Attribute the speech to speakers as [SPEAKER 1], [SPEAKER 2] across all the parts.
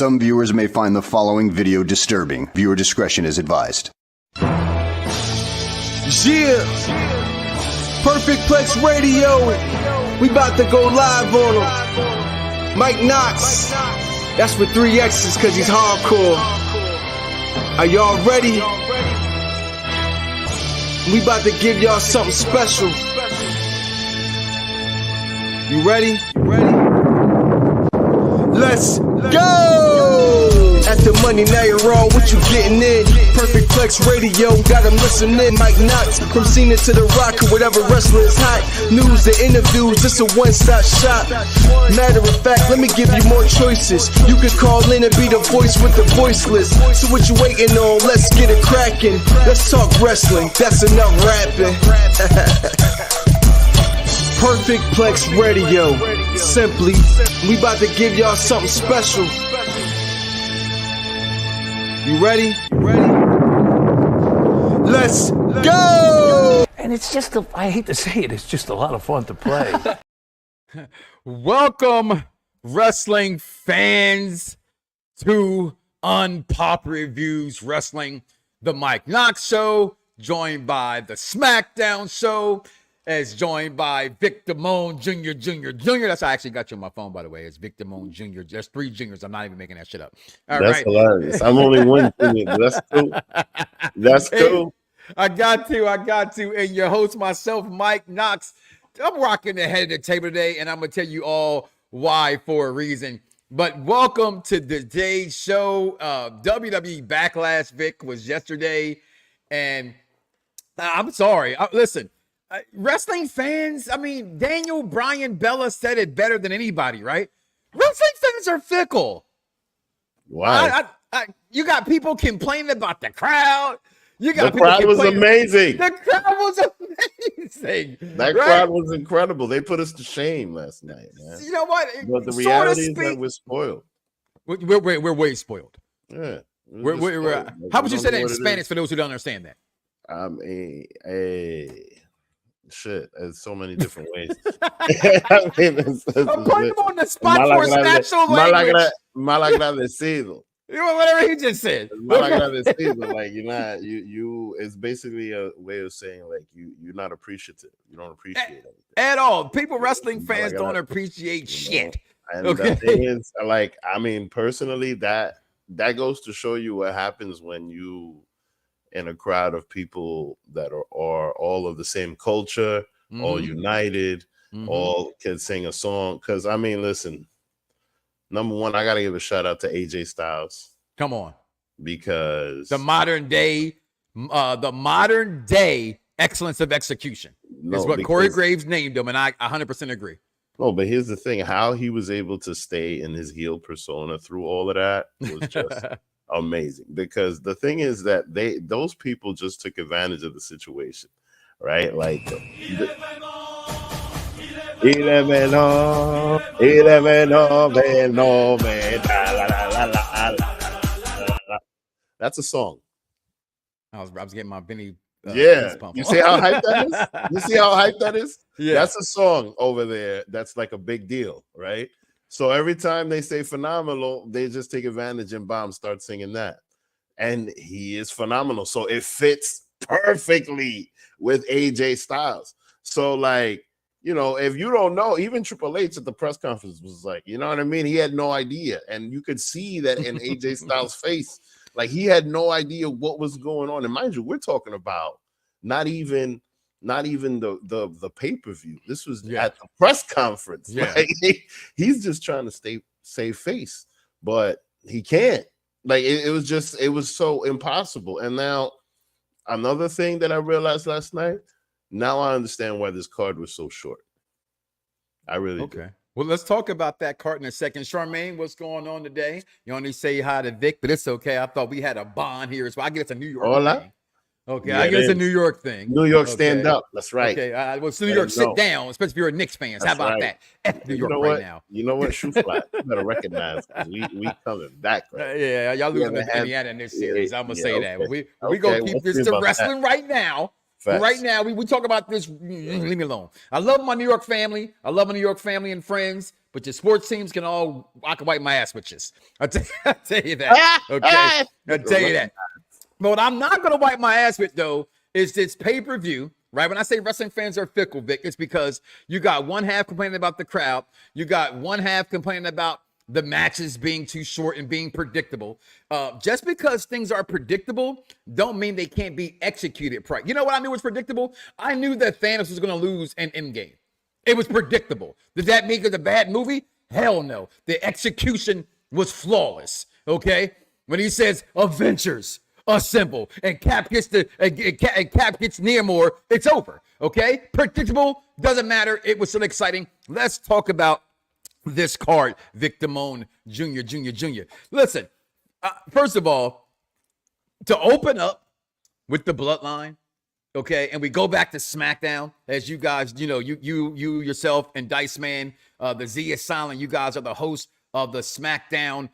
[SPEAKER 1] Some viewers may find the following video disturbing. Viewer discretion is advised.
[SPEAKER 2] Yeah, Perfect Plex Radio. We about to go live on him. Mike Knoxxx. That's with 3 X's cause he's hardcore. Are y'all ready? We about to give y'all something special. You ready? Let's go! At the money, now you're on, what you getting in? Perfect Plex Radio, got them listening. Mike Knoxxx, from Cena to The Rock, or whatever wrestler is hot. News, the interviews, this a one-stop shop. Matter of fact, let me give you more choices. You could call in and be the voice with the voiceless. So what you waiting on? Let's get it cracking. Let's talk wrestling, that's enough rapping. Perfect Plex Radio. Simply, we about to give y'all something special. You ready? Let's go!
[SPEAKER 3] And it's just, I hate to say it, it's just a lot of fun to play.
[SPEAKER 4] Welcome, wrestling fans, to Unpop Reviews Wrestling, the Mike Knoxxx Show, joined by the SmackDown Show, as joined by Vic Damone Jr. That's how I actually got you on my phone, by the way. It's Vic Damone Jr. There's 3 juniors. I'm not even making that shit up.
[SPEAKER 5] That's hilarious. I'm only one junior. That's cool. That's cool.
[SPEAKER 4] I got to. And your host, myself, Mike Knoxxx. I'm rocking the head of the table today, and I'm going to tell you all why for a reason. But welcome to today's show. WWE Backlash, Vic, was yesterday. And I'm sorry. Listen. Wrestling fans, I mean, Daniel Bryan Bella said it better than anybody, right? Wrestling fans are fickle.
[SPEAKER 5] Why?
[SPEAKER 4] You got people complaining about the crowd. You got
[SPEAKER 5] the crowd was amazing.
[SPEAKER 4] The crowd was amazing.
[SPEAKER 5] That crowd was incredible. They put us to shame last night, man.
[SPEAKER 4] You know what?
[SPEAKER 5] But the reality is that we're spoiled.
[SPEAKER 4] We're way spoiled.
[SPEAKER 5] Yeah.
[SPEAKER 4] We're how would you say that in Spanish for those who don't understand that?
[SPEAKER 5] Shit, there's so many different ways. I mean,
[SPEAKER 4] I'm putting him on the spot for his natural language.
[SPEAKER 5] Malagradecido.
[SPEAKER 4] Whatever he just said.
[SPEAKER 5] Malagradecido, like you. It's basically a way of saying like you're not appreciative. You don't appreciate it
[SPEAKER 4] at all. People, wrestling fans don't appreciate shit.
[SPEAKER 5] And the thing is, like, I mean, personally, that goes to show you what happens when you in a crowd of people that are all of the same culture, all united, all can sing a song. Because I mean, listen, number one, I gotta give a shout out to AJ Styles.
[SPEAKER 4] Come on,
[SPEAKER 5] because
[SPEAKER 4] the modern day excellence of execution is what Corey Graves named him, and I 100% agree.
[SPEAKER 5] No, but here's the thing: how he was able to stay in his heel persona through all of that was just amazing. Because the thing is that those people just took advantage of the situation, right? Like that's a song.
[SPEAKER 4] I was getting my Benny.
[SPEAKER 5] You see how hyped that is? You see how hyped that is?
[SPEAKER 4] Yeah,
[SPEAKER 5] that's a song over there. That's like a big deal, right? So every time they say phenomenal, they just take advantage and start singing that. And he is phenomenal. So it fits perfectly with AJ Styles. So like, you know, if you don't know, even Triple H at the press conference was like, you know what I mean? He had no idea. And you could see that in AJ Styles' face. Like he had no idea what was going on. And mind you, we're talking about not even the pay-per-view. This was at the press conference.
[SPEAKER 4] Yeah.
[SPEAKER 5] Like, he's just trying to save face, but he can't. Like it was so impossible. And now another thing that I realized last night, now I understand why this card was so short. I really do.
[SPEAKER 4] Well, let's talk about that card in a second. Charmaine, what's going on today? You only say hi to Vic, but it's okay. I thought we had a bond here, so I guess it's a New York thing. Okay,
[SPEAKER 5] yeah,
[SPEAKER 4] I guess it's a New York thing.
[SPEAKER 5] New York stand up. That's right.
[SPEAKER 4] Okay, well, it's New York sit down, especially if you're a Knicks fan. How about that? F New York right now.
[SPEAKER 5] You know what? Shoe fly. You better recognize we coming back. Right?
[SPEAKER 4] Yeah, y'all losing to Indiana in this series. I'm gonna say that. But we gonna keep this to wrestling right now. Right now, we talk about this. Leave me alone. I love my New York family. I love my New York family and friends. but your sports teams I can wipe my ass with this. I'll tell you that. Okay. I'll tell you that. But what I'm not going to wipe my ass with, though, is this pay-per-view, right? When I say wrestling fans are fickle, Vic, it's because you got one half complaining about the crowd. You got one half complaining about the matches being too short and being predictable. Just because things are predictable don't mean they can't be executed right. You know what I knew was predictable? I knew that Thanos was going to lose in Endgame. It was predictable. Does that make it a bad movie? Hell no. The execution was flawless, okay? When he says Avengers assemble and Cap gets near more, it's over, okay? Predictable, doesn't matter. It was so exciting. Let's talk about this card, Vic Damone Jr. Listen, first of all, to open up with the Bloodline, okay, and we go back to SmackDown, as you guys, you yourself and Dice Man, the Z is silent. You guys are the host of the SmackDown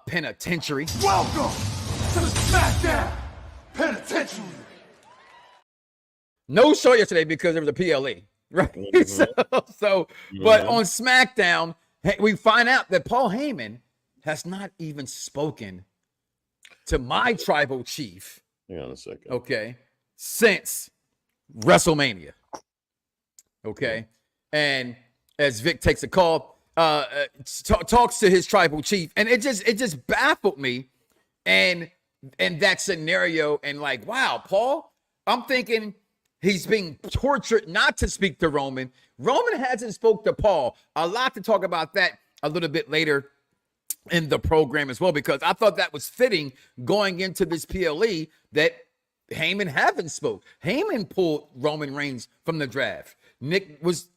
[SPEAKER 4] Penitentiary.
[SPEAKER 6] Welcome to the SmackDown Penitentiary.
[SPEAKER 4] No show yesterday because there was a PLE, right?
[SPEAKER 5] Mm-hmm.
[SPEAKER 4] But on SmackDown, we find out that Paul Heyman has not even spoken to my tribal chief.
[SPEAKER 5] Hang on a second.
[SPEAKER 4] Okay. Since WrestleMania. Okay. And as Vic takes a call, talks to his tribal chief, and it just baffled me. And that scenario, and like, wow, Paul, I'm thinking he's being tortured not to speak to Roman. Roman hasn't spoke to Paul. A lot to talk about that a little bit later in the program as well, because I thought that was fitting going into this PLE that Heyman haven't spoke. Heyman pulled Roman Reigns from the draft. Nick was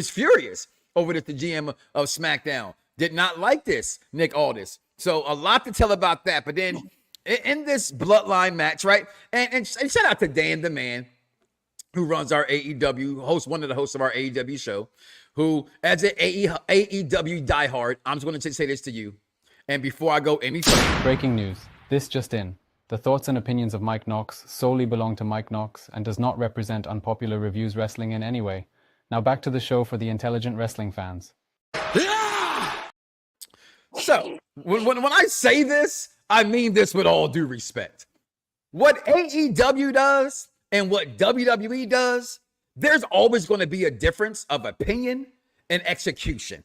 [SPEAKER 4] furious over this, the GM of SmackDown. Did not like this, Nick Aldis. So a lot to tell about that. But then in this Bloodline match, right? And shout out to Dan the Man, who runs our AEW, one of the hosts of our AEW show, who, as an AEW diehard, I'm just going to say this to you. And before I go any further.
[SPEAKER 7] Breaking news. This just in. The thoughts and opinions of Mike Knoxxx solely belong to Mike Knoxxx and does not represent Unpopular Reviews Wrestling in any way. Now back to the show for the intelligent wrestling fans.
[SPEAKER 4] So, when I say this, I mean this with all due respect. What AEW does and what WWE does, there's always going to be a difference of opinion and execution.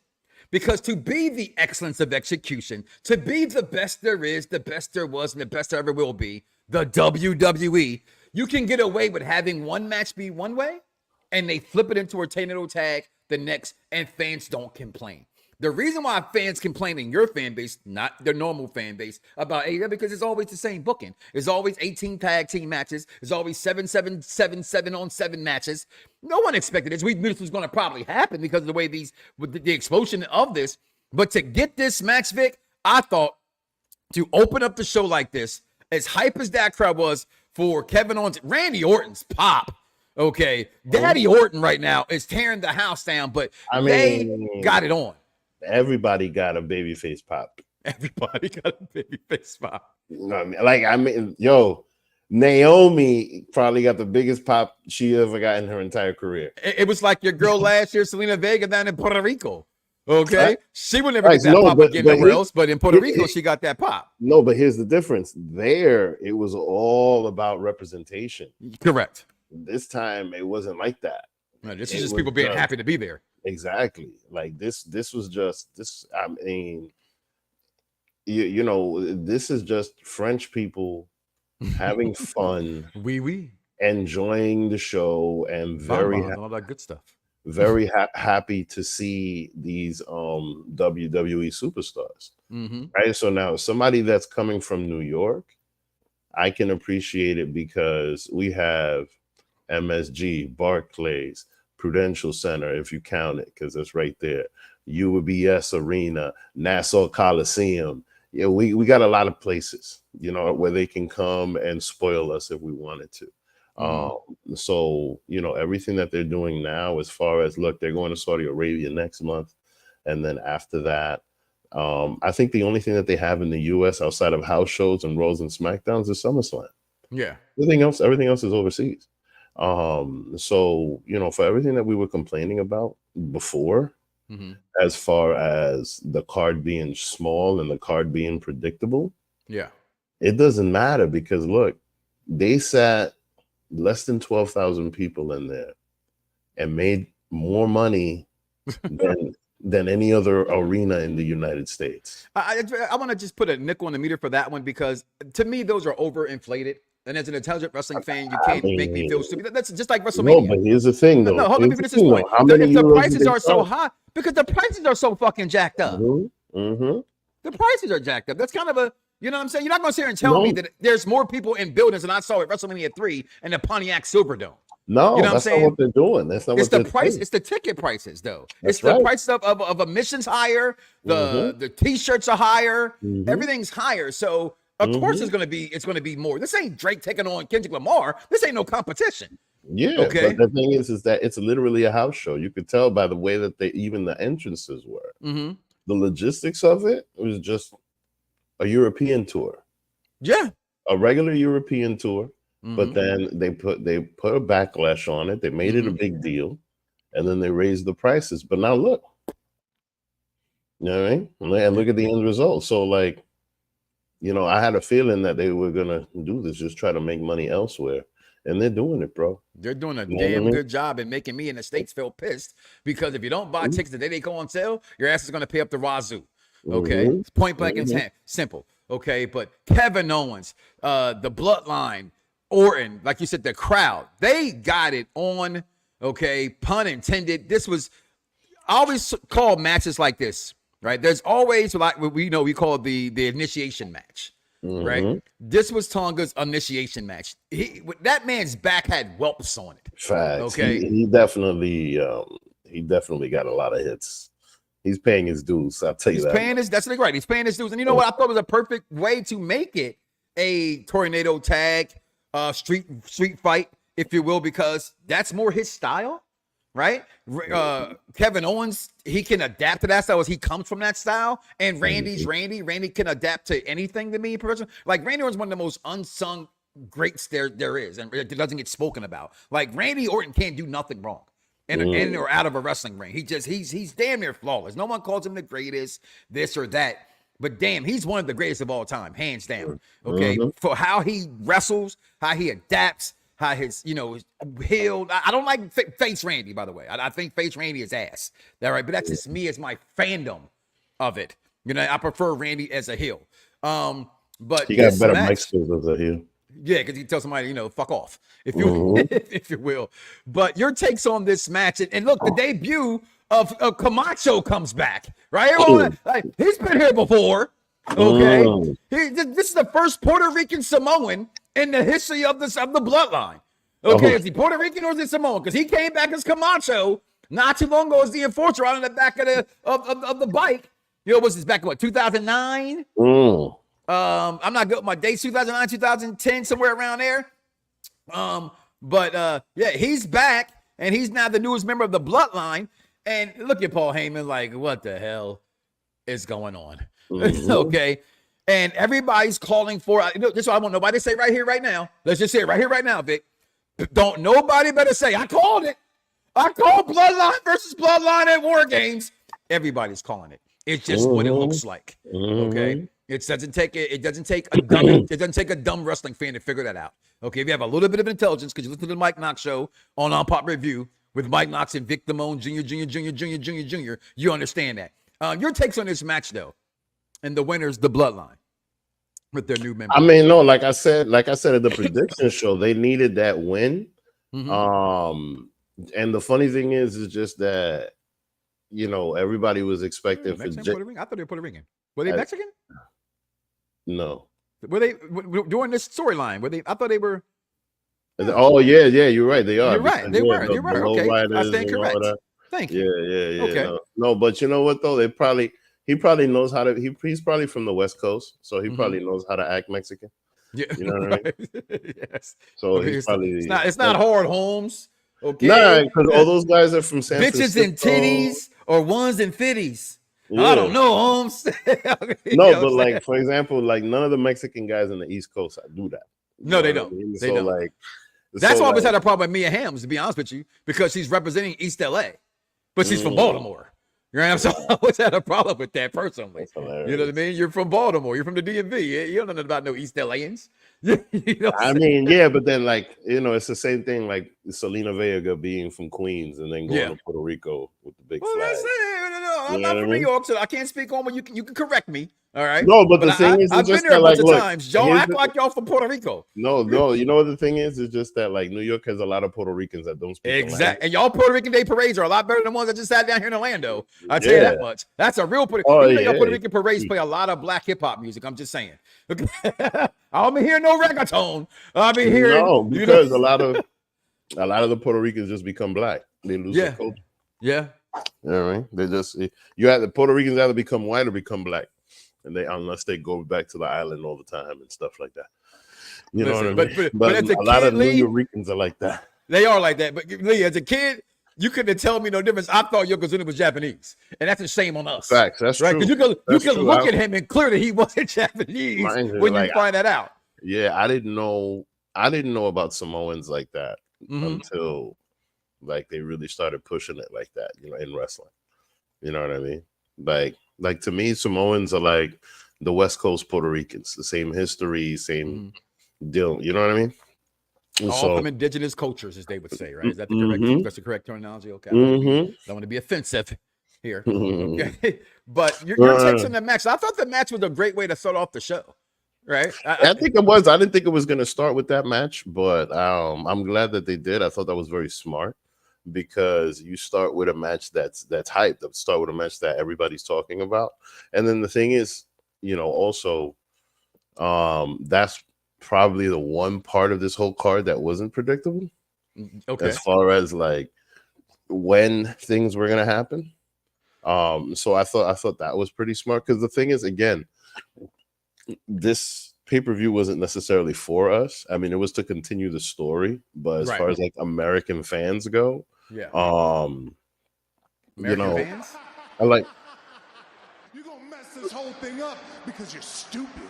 [SPEAKER 4] Because to be the excellence of execution, to be the best there is, the best there was, and the best there ever will be, the WWE, you can get away with having one match be one way, and they flip it into a tornado tag the next, and fans don't complain. The reason why fans complain in your fan base, not their normal fan base, about AEW, because it's always the same booking. It's always 18 tag team matches. It's always 7-7-7-7-on-7 matches. No one expected this. We knew this was going to probably happen because of the way the explosion of this. But to get this match, Vic, I thought to open up the show like this, as hype as that crowd was for Kevin Owens, Randy Orton's pop. Okay, Daddy Orton right now is tearing the house down, but they got it on.
[SPEAKER 5] Everybody got a babyface pop.
[SPEAKER 4] Everybody got a babyface pop.
[SPEAKER 5] You know what I mean? Yo, Naomi probably got the biggest pop she ever got in her entire career.
[SPEAKER 4] It was like your girl last year, Selena Vega, down in Puerto Rico. Okay, she would never get that pop again nowhere else, but in Puerto Rico, she got that pop.
[SPEAKER 5] No, but here's the difference. There, it was all about representation.
[SPEAKER 4] Correct.
[SPEAKER 5] This time, it wasn't like that.
[SPEAKER 4] No, this is just people being happy to be there.
[SPEAKER 5] Exactly. Like this was just this. I mean, you know, this is just French people having fun, enjoying the show, and
[SPEAKER 4] all that good stuff.
[SPEAKER 5] Very happy to see these WWE superstars. Right. So now somebody that's coming from New York, I can appreciate it because we have MSG, Barclays, Prudential Center, if you count it, because it's right there. UBS Arena, Nassau Coliseum. Yeah, we got a lot of places, you know, where they can come and spoil us if we wanted to. So, you know, everything that they're doing now, as far as, look, they're going to Saudi Arabia next month. And then after that, I think the only thing that they have in the US outside of house shows and Raws and SmackDowns is SummerSlam.
[SPEAKER 4] Yeah.
[SPEAKER 5] Everything else is overseas. So, you know, for everything that we were complaining about before, as far as the card being small and the card being predictable.
[SPEAKER 4] Yeah.
[SPEAKER 5] It doesn't matter because look, they sat less than 12,000 people in there and made more money than any other arena in the United States.
[SPEAKER 4] I want to just put a nickel on the meter for that one because to me, those are overinflated. And as an intelligent wrestling fan, you can't make me feel stupid. That's just like WrestleMania.
[SPEAKER 5] No, but here's the thing, though.
[SPEAKER 4] No, hold on, let me finish this point. If the prices are so high, because the prices are so fucking jacked up. The prices are jacked up. That's kind of a, you know what I'm saying? You're not going to sit here and tell me that there's more people in buildings than I saw at WrestleMania 3 and the Pontiac Silverdome.
[SPEAKER 5] No,
[SPEAKER 4] you know
[SPEAKER 5] that's not what they're doing. That's not
[SPEAKER 4] it's
[SPEAKER 5] what
[SPEAKER 4] the price. It's the ticket prices, though.
[SPEAKER 5] That's
[SPEAKER 4] it's the price of admissions higher. The T-shirts are higher. Everything's higher. So of course it's going to be more. This ain't Drake taking on Kendrick Lamar. This ain't no competition.
[SPEAKER 5] Yeah.
[SPEAKER 4] Okay.
[SPEAKER 5] But the thing is that it's literally a house show. You could tell by the way that even the entrances were. The logistics of it was just a European tour.
[SPEAKER 4] Yeah.
[SPEAKER 5] A regular European tour. But then they put a backlash on it. They made it a big deal, and then they raised the prices. But now look, you know what I mean? And look at the end result. So like, you know, I had a feeling that they were gonna do this, just try to make money elsewhere, and they're doing it, bro.
[SPEAKER 4] They're doing a damn good job in making me in the States feel pissed because if you don't buy tickets the day they go on sale, your ass is gonna pay up the wazoo. Okay, it's point blank and simple. Okay, but Kevin Owens, the Bloodline. Orton, like you said, the crowd, they got it on, okay, pun intended. This was, I always call matches like this, right? There's always, like we call the initiation match, right? This was Tonga's initiation match. That man's back had whelps on it.
[SPEAKER 5] Facts.
[SPEAKER 4] Okay.
[SPEAKER 5] He definitely got a lot of hits. He's paying his dues, I'll tell you that.
[SPEAKER 4] That's right. He's paying his dues. And you know what? I thought it was a perfect way to make it a tornado tag, street fight, if you will, because that's more his style, right? Kevin Owens, he can adapt to that style as he comes from that style. And Randy's Randy. Randy can adapt to anything to me, personally. Like Randy Orton's one of the most unsung greats there is, and it doesn't get spoken about. Like Randy Orton can't do nothing wrong. In or out of a wrestling ring. He's damn near flawless. No one calls him the greatest, this or that. But damn, he's one of the greatest of all time, hands down. Okay, for how he wrestles, how he adapts, how his heel. I don't like face Randy, by the way. I think face Randy is ass. That right, but that's just me as my fandom of it. You know, I prefer Randy as a heel. But
[SPEAKER 5] he got better mic skills as a heel.
[SPEAKER 4] Yeah, because he tells somebody, fuck off, if you if you will. But your takes on this match, and look, the debut of Camacho comes back, right? Like, he's been here before, okay? This is the first Puerto Rican Samoan in the history of the Bloodline. Okay, is he Puerto Rican or is he Samoan? Because he came back as Camacho not too long ago as the enforcer out on the back of the bike. Was this back in what, 2009? I'm not good with my dates, 2009, 2010, somewhere around there. But he's back, and he's now the newest member of the Bloodline. And look at Paul Heyman like, what the hell is going on? Okay. And everybody's calling for, this is what I want nobody to say right here, right now. Let's just say it right here, right now, Vic. Don't nobody better say, I called it. I called Bloodline versus Bloodline at War Games. Everybody's calling it. It's just what it looks like. Okay. It doesn't take a dumb wrestling fan to figure that out. Okay. If you have a little bit of intelligence, because you listen to the Mike Knoxxx show on Pop Review with Mike Knoxxx and Vic Damone Jr., you understand that. Your takes on this match, though, and the winner's the Bloodline with their new member.
[SPEAKER 5] I mean, no, like I said at the prediction show, they needed that win. And the funny thing is just that, everybody was expecting for
[SPEAKER 4] Puerto Rican? I thought they were Puerto Rican. Were they Mexican?
[SPEAKER 5] No.
[SPEAKER 4] Were they during this storyline? I thought they were.
[SPEAKER 5] Oh yeah, you're right. They are.
[SPEAKER 4] You're right. They were. Okay, I stand correct. Thank you.
[SPEAKER 5] Yeah.
[SPEAKER 4] Okay.
[SPEAKER 5] No, but you know what though? He probably knows how to. He's probably from the West Coast, so he probably knows how to act Mexican.
[SPEAKER 4] Yeah.
[SPEAKER 5] You know what I mean?
[SPEAKER 4] Yes.
[SPEAKER 5] So
[SPEAKER 4] okay,
[SPEAKER 5] he's probably.
[SPEAKER 4] It's not Howard Holmes. Okay.
[SPEAKER 5] Nah, because all those guys are from San
[SPEAKER 4] Bitches
[SPEAKER 5] Francisco.
[SPEAKER 4] and titties or ones and fitties.
[SPEAKER 5] Yeah.
[SPEAKER 4] I don't know, Holmes.
[SPEAKER 5] No, but like for example, like none of the Mexican guys on the East Coast do that.
[SPEAKER 4] No, they don't. They don't.
[SPEAKER 5] Like.
[SPEAKER 4] That's why I always had a problem with Mia Hamm, to be honest with you, because she's representing East LA, but she's from Baltimore. Right? So I always had a problem with that personally.
[SPEAKER 5] That's hilarious.
[SPEAKER 4] You know what I mean? You're from Baltimore. You're from the DMV. You don't know nothing about no East LAans. You know what
[SPEAKER 5] I
[SPEAKER 4] I'm saying?
[SPEAKER 5] mean, yeah, but then like it's the same thing like Selena Vega being from Queens and then going to Puerto Rico with the big
[SPEAKER 4] Well,
[SPEAKER 5] flag.
[SPEAKER 4] that's it. No, I'm
[SPEAKER 5] You know
[SPEAKER 4] not
[SPEAKER 5] what I
[SPEAKER 4] from
[SPEAKER 5] mean?
[SPEAKER 4] New York, so I can't speak on what you can correct me. All right.
[SPEAKER 5] No, but the thing is,
[SPEAKER 4] I've
[SPEAKER 5] it's
[SPEAKER 4] been
[SPEAKER 5] just
[SPEAKER 4] there a
[SPEAKER 5] that,
[SPEAKER 4] bunch
[SPEAKER 5] like,
[SPEAKER 4] of
[SPEAKER 5] look,
[SPEAKER 4] times. Y'all
[SPEAKER 5] here's
[SPEAKER 4] act
[SPEAKER 5] the-
[SPEAKER 4] like y'all from Puerto Rico.
[SPEAKER 5] No, you know what the thing is just that like New York has a lot of Puerto Ricans that don't speak the language.
[SPEAKER 4] Exactly. And y'all Puerto Rican Day parades are a lot better than the ones that just sat down here in Orlando. I tell you that much. That's a real Puerto Rican. Y'all Puerto Rican parades play a lot of black hip hop music. I'm just saying. Okay. I don't be hearing no reggaeton. I'll be hearing
[SPEAKER 5] because a lot of the Puerto Ricans just become black. They lose their culture.
[SPEAKER 4] Yeah.
[SPEAKER 5] You know what I mean? They just the Puerto Ricans either become white or become black. And unless they go back to the island all the time and stuff like that. You know what I mean? But
[SPEAKER 4] as a
[SPEAKER 5] lot
[SPEAKER 4] kid,
[SPEAKER 5] of New Yorkers are like that.
[SPEAKER 4] They are like that. But Lee, as a kid, you couldn't tell me no difference. I thought Yokozuna was Japanese. And that's a shame on us.
[SPEAKER 5] Facts. That's
[SPEAKER 4] right?
[SPEAKER 5] true.
[SPEAKER 4] Because you could look at
[SPEAKER 5] I-
[SPEAKER 4] him and clearly he wasn't Japanese
[SPEAKER 5] Mind you,
[SPEAKER 4] when
[SPEAKER 5] like,
[SPEAKER 4] you find that out.
[SPEAKER 5] Yeah, I didn't know about Samoans like that until like they really started pushing it like that, in wrestling. You know what I mean? Like to me, Samoans are like the West Coast Puerto Ricans, the same history, same deal. You know what I mean?
[SPEAKER 4] All from indigenous cultures, as they would say, right? Is that the correct? That's the correct terminology. Okay. I don't want to be offensive here. Okay. But your takes on the match. I thought the match was a great way to start off the show. Right.
[SPEAKER 5] I think it was. I didn't think it was going to start with that match, but I'm glad that they did. I thought that was very smart because you start with a match that's hyped. Start with a match that everybody's talking about, and then the thing is, also, that's probably the one part of this whole card that wasn't predictable.
[SPEAKER 4] Okay.
[SPEAKER 5] As far as like when things were going to happen. So I thought that was pretty smart because the thing is, again, this pay-per-view wasn't necessarily for us. I mean, it was to continue the story, but as far as like American fans go,
[SPEAKER 4] American fans?
[SPEAKER 5] I like.
[SPEAKER 6] You're gonna mess this whole thing up because you're stupid.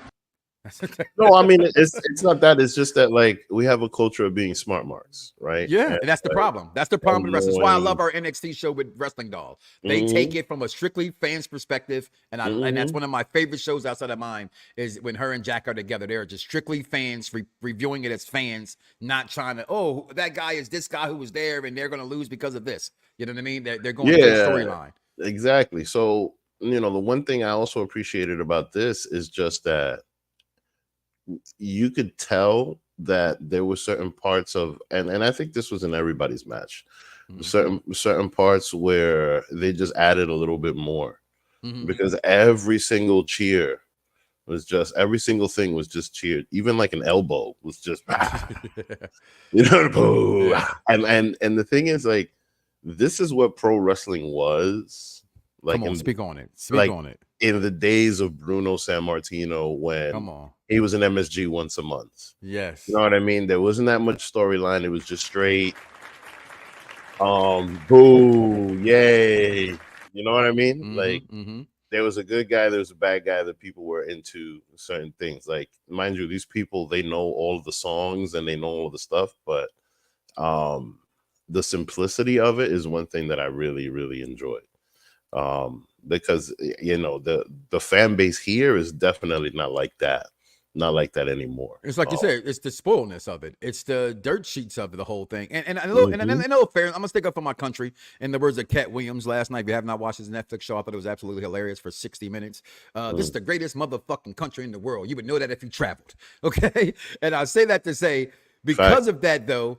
[SPEAKER 5] No, I mean it's not that. It's just that like we have a culture of being smart marks, right?
[SPEAKER 4] Yeah, and that's the problem. That's the problem with wrestling. That's why I love our NXT show with Wrestling Doll. They take it from a strictly fans perspective, and and that's one of my favorite shows outside of mine is when her and Jack are together. They're just strictly fans reviewing it as fans, not trying to that guy is this guy who was there, and they're going to lose because of this. You know what I mean? They're going to the storyline.
[SPEAKER 5] Exactly. So the one thing I also appreciated about this is just that you could tell that there were certain parts of and I think this was in everybody's match, certain parts where they just added a little bit more because every single cheer was just every single thing was just cheered. Even like an elbow was just and the thing is like this is what pro wrestling was like.
[SPEAKER 4] Come on, speak on it.
[SPEAKER 5] In the days of Bruno Sammartino when he was in MSG once a month.
[SPEAKER 4] Yes.
[SPEAKER 5] You know what I mean? There wasn't that much storyline. It was just straight boo, yay. You know what I mean? There was a good guy, there was a bad guy that people were into certain things. Like, mind you, these people, they know all of the songs and they know all of the stuff, but the simplicity of it is one thing that I really, really enjoyed. Because the fan base here is definitely not like that anymore.
[SPEAKER 4] It's like you said, it's the spoiledness of it. It's the dirt sheets of it, the whole thing. And I know fair. I'm gonna stick up for my country. In the words of Cat Williams last night, if you have not watched his Netflix show, I thought it was absolutely hilarious for 60 minutes. This is the greatest motherfucking country in the world. You would know that if you traveled. Okay. And I say that to say, because of that, though,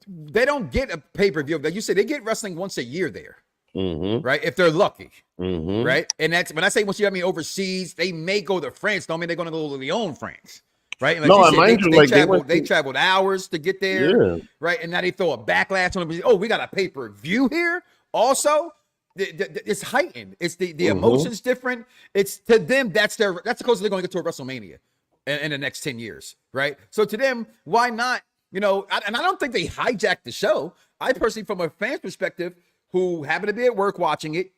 [SPEAKER 4] they don't get a pay-per-view. Like you said, they get wrestling once a year there. Right, if they're lucky, right, and that's when I say once a year, I mean overseas. They may go to France. Don't mean they're going to go to Lyon, France, right? And like they traveled hours to get there, right? And now they throw a backlash on them. Oh, we got a pay-per-view here. Also, it's heightened. It's the emotions different. It's to them that's because they're going to get to a WrestleMania in the next 10 years, right? So to them, why not? And I don't think they hijacked the show. I personally, from a fan's perspective, who happened to be at work watching it,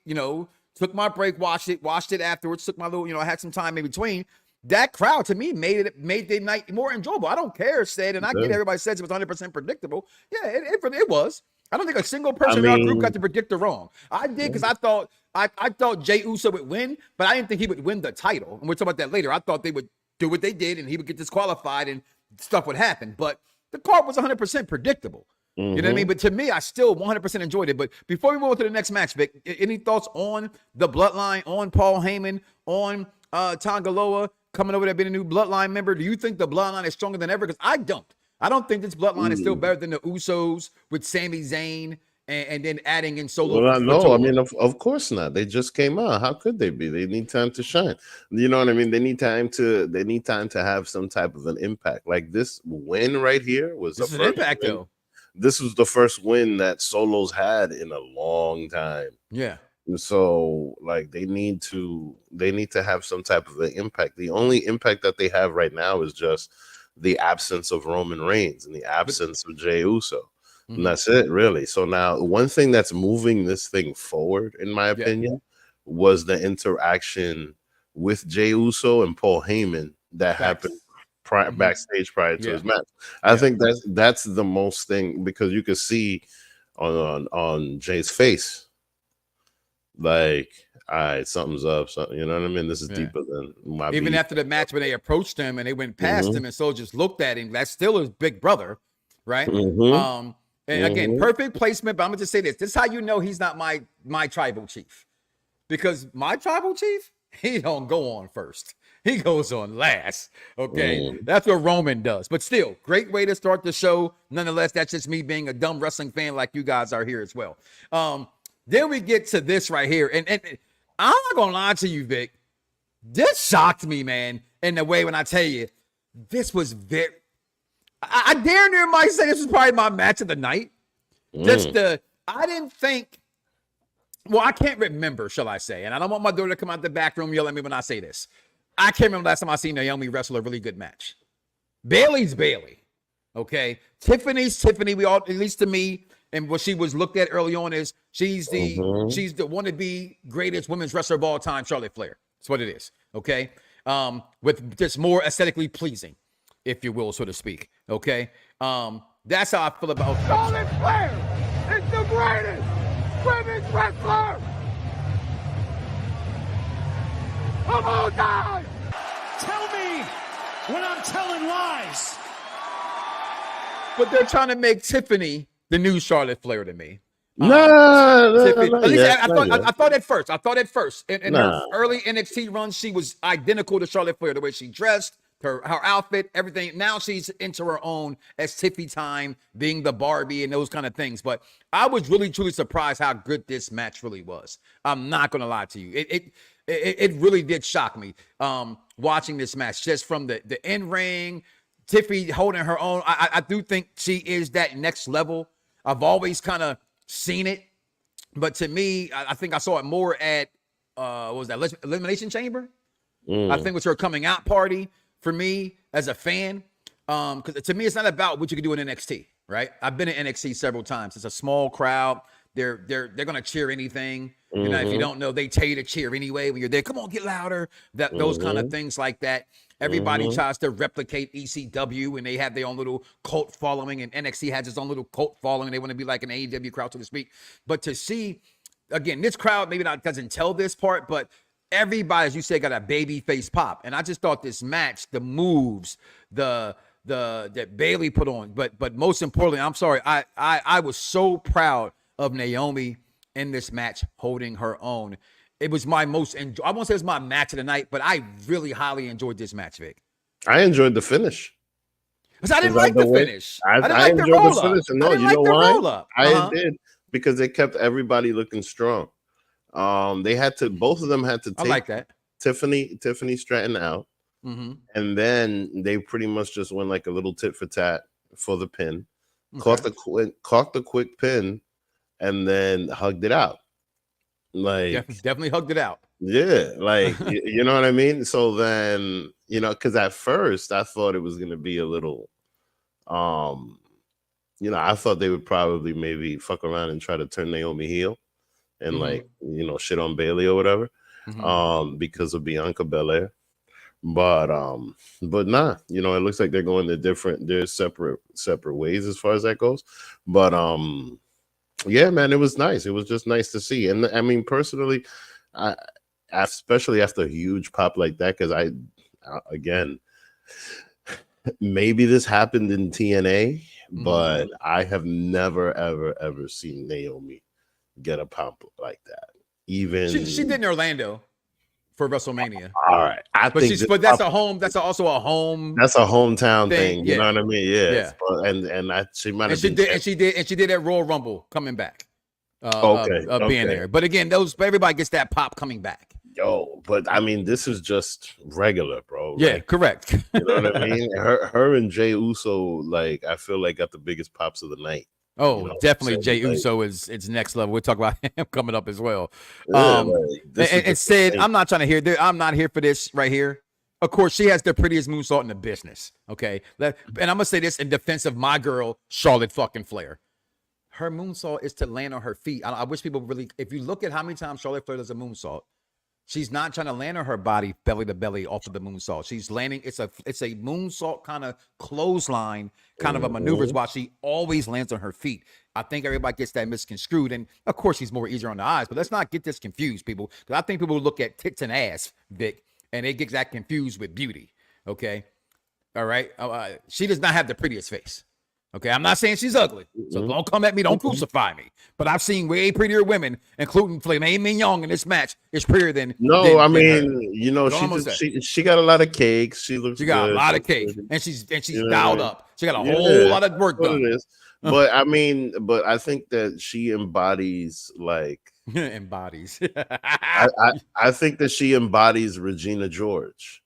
[SPEAKER 4] took my break, watched it afterwards, took my little, I had some time in between. That crowd to me made the night more enjoyable. I don't care, and I get everybody says it was 100% predictable. Yeah, it was. I don't think a single person in our group got to predict the wrong. I did because I thought Jey Uso would win, but I didn't think he would win the title. And we'll talk about that later. I thought they would do what they did and he would get disqualified and stuff would happen. But the card was 100% predictable. You know what I mean? But to me, I still 100% enjoyed it. But before we move on to the next match, Vic, any thoughts on the Bloodline, on Paul Heyman, on Tangaloa coming over there being a new Bloodline member? Do you think the Bloodline is stronger than ever? Because I don't. I don't think this Bloodline is still better than the Usos with Sami Zayn and then adding in Solo.
[SPEAKER 5] Well, no, I mean, of course not. They just came out. How could they be? They need time to shine. You know what I mean? They need time to have some type of an impact. Like this win right here was
[SPEAKER 4] an impact
[SPEAKER 5] win.
[SPEAKER 4] Though.
[SPEAKER 5] This was the first win that Solo's had in a long time.
[SPEAKER 4] Yeah.
[SPEAKER 5] And so like they need to have some type of an impact. The only impact that they have right now is just the absence of Roman Reigns and the absence of Jey Uso. And that's it, really. So now one thing that's moving this thing forward, in my opinion, was the interaction with Jey Uso and Paul Heyman that happened backstage prior to his match. I think that's the most thing, because you could see on Jay's face, like, all right, something's up. Something, you know what I mean? This is deeper than my
[SPEAKER 4] Even
[SPEAKER 5] beef.
[SPEAKER 4] after the match when they approached him and they went past him and so just looked at him, that's still his big brother, right? And again, perfect placement. But I'm gonna just say this: this is how you know he's not my tribal chief, because my tribal chief, he don't go on first. He goes on last. Okay. That's what Roman does. But still, great way to start the show. Nonetheless, that's just me being a dumb wrestling fan like you guys are here as well. Then we get to this right here. And I'm not going to lie to you, Vic. This shocked me, man, in the way when I tell you, this was very... I dare near might say this was probably my match of the night. I didn't think... Well, I can't remember, shall I say. And I don't want my daughter to come out the back room and yell at me when I say this. I can't remember last time I seen Naomi wrestle a really good match. Bailey's Bailey. Okay. Tiffany's Tiffany. We all, at least to me, and what she was looked at early on is she's the wannabe greatest women's wrestler of all time, Charlotte Flair. That's what it is. Okay. With just more aesthetically pleasing, if you will, so to speak. Okay. That's how I feel about
[SPEAKER 6] Charlotte Flair is the greatest women's wrestler of all time.
[SPEAKER 8] Tell me when I'm telling lies.
[SPEAKER 4] But they're trying to make Tiffany the new Charlotte Flair to me.
[SPEAKER 5] No,
[SPEAKER 4] At least I thought at first. In her early NXT run, she was identical to Charlotte Flair, the way she dressed, her outfit, everything. Now she's into her own as Tiffy time, being the Barbie and those kind of things. But I was really, truly surprised how good this match really was. I'm not going to lie to you. It really did shock me watching this match, just from the in-ring, Tiffy holding her own. I do think she is that next level. I've always kind of seen it, but to me, I think I saw it more at what was that, Elimination Chamber? I think it was her coming out party for me as a fan, because to me, it's not about what you can do in NXT, right? I've been in NXT several times. It's a small crowd. They're gonna cheer anything. You know, if you don't know, they tell you to cheer anyway when you're there. Come on, get louder. Those kind of things like that. Everybody tries to replicate ECW, and they have their own little cult following, and NXT has its own little cult following. They want to be like an AEW crowd, so to speak. But to see, again, this crowd maybe doesn't tell this part, but everybody, as you say, got a baby face pop. And I just thought this match, the moves, that Bailey put on, but most importantly, I'm sorry, I was so proud of Naomi in this match, holding her own. It was my most, I won't say it's my match of the night, but I really highly enjoyed this match, Vic.
[SPEAKER 5] I enjoyed the finish.
[SPEAKER 4] Because I didn't like the finish.
[SPEAKER 5] I
[SPEAKER 4] didn't like the roll-up.
[SPEAKER 5] No, you know why? I did, because they kept everybody looking strong. Both of them had to take
[SPEAKER 4] I like that.
[SPEAKER 5] Tiffany Stratton out. And then they pretty much just went like a little tit for tat for the pin. Caught the quick pin, and then hugged it out. Like
[SPEAKER 4] definitely hugged it out.
[SPEAKER 5] Yeah, like you know what I mean? So then, because at first I thought it was gonna be a little I thought they would probably maybe fuck around and try to turn Naomi heel and shit on Bailey or whatever. Because of Bianca Belair. But nah, it looks like they're going they're separate ways as far as that goes. But Yeah, man, it was nice. It was just nice to see. And I mean, personally, especially after a huge pop like that, because again, maybe this happened in TNA, but I have never, ever seen Naomi get a pop like that. Even
[SPEAKER 4] she did in Orlando for WrestleMania.
[SPEAKER 5] All right,
[SPEAKER 4] but that's also a home.
[SPEAKER 5] That's a hometown thing.
[SPEAKER 4] Yeah.
[SPEAKER 5] You know what I mean? Yeah.
[SPEAKER 4] Yeah.
[SPEAKER 5] She might have
[SPEAKER 4] and she did at Royal Rumble coming back. Being there. But again, everybody gets that pop coming back.
[SPEAKER 5] Yo, but I mean, this is just regular, bro.
[SPEAKER 4] Yeah, correct.
[SPEAKER 5] You know what I mean? Her and Jey Uso, like, I feel like got the biggest pops of the night.
[SPEAKER 4] Oh, definitely. Jey Uso is next level. We'll talk about him coming up as well.
[SPEAKER 5] Yeah,
[SPEAKER 4] and said, I'm not trying to hear. I'm not here for this right here. Of course, she has the prettiest moonsault in the business. Okay, and I'm gonna say this in defense of my girl, Charlotte fucking Flair. Her moonsault is to land on her feet. I wish people really, if you look at how many times Charlotte Flair does a moonsault, she's not trying to land on her body belly to belly off of the moonsault. She's landing. It's a moonsault kind of clothesline kind of a maneuvers while she always lands on her feet. I think everybody gets that misconstrued. And of course, she's more easier on the eyes, but let's not get this confused, people. Because I think people look at tits and ass, Vic, and they get that confused with beauty. Okay. All right. She does not have the prettiest face. Okay, I'm not saying she's ugly, so don't come at me, don't crucify me. But I've seen way prettier women, including Filet Mignon in this match, is prettier than.
[SPEAKER 5] I mean, you know, she got a lot of cakes. She
[SPEAKER 4] got a lot of cake, and she's dialed up. She got a whole lot of work done.
[SPEAKER 5] It is. But I mean, I think that she embodies like
[SPEAKER 4] embodies.
[SPEAKER 5] I think that she embodies Regina George.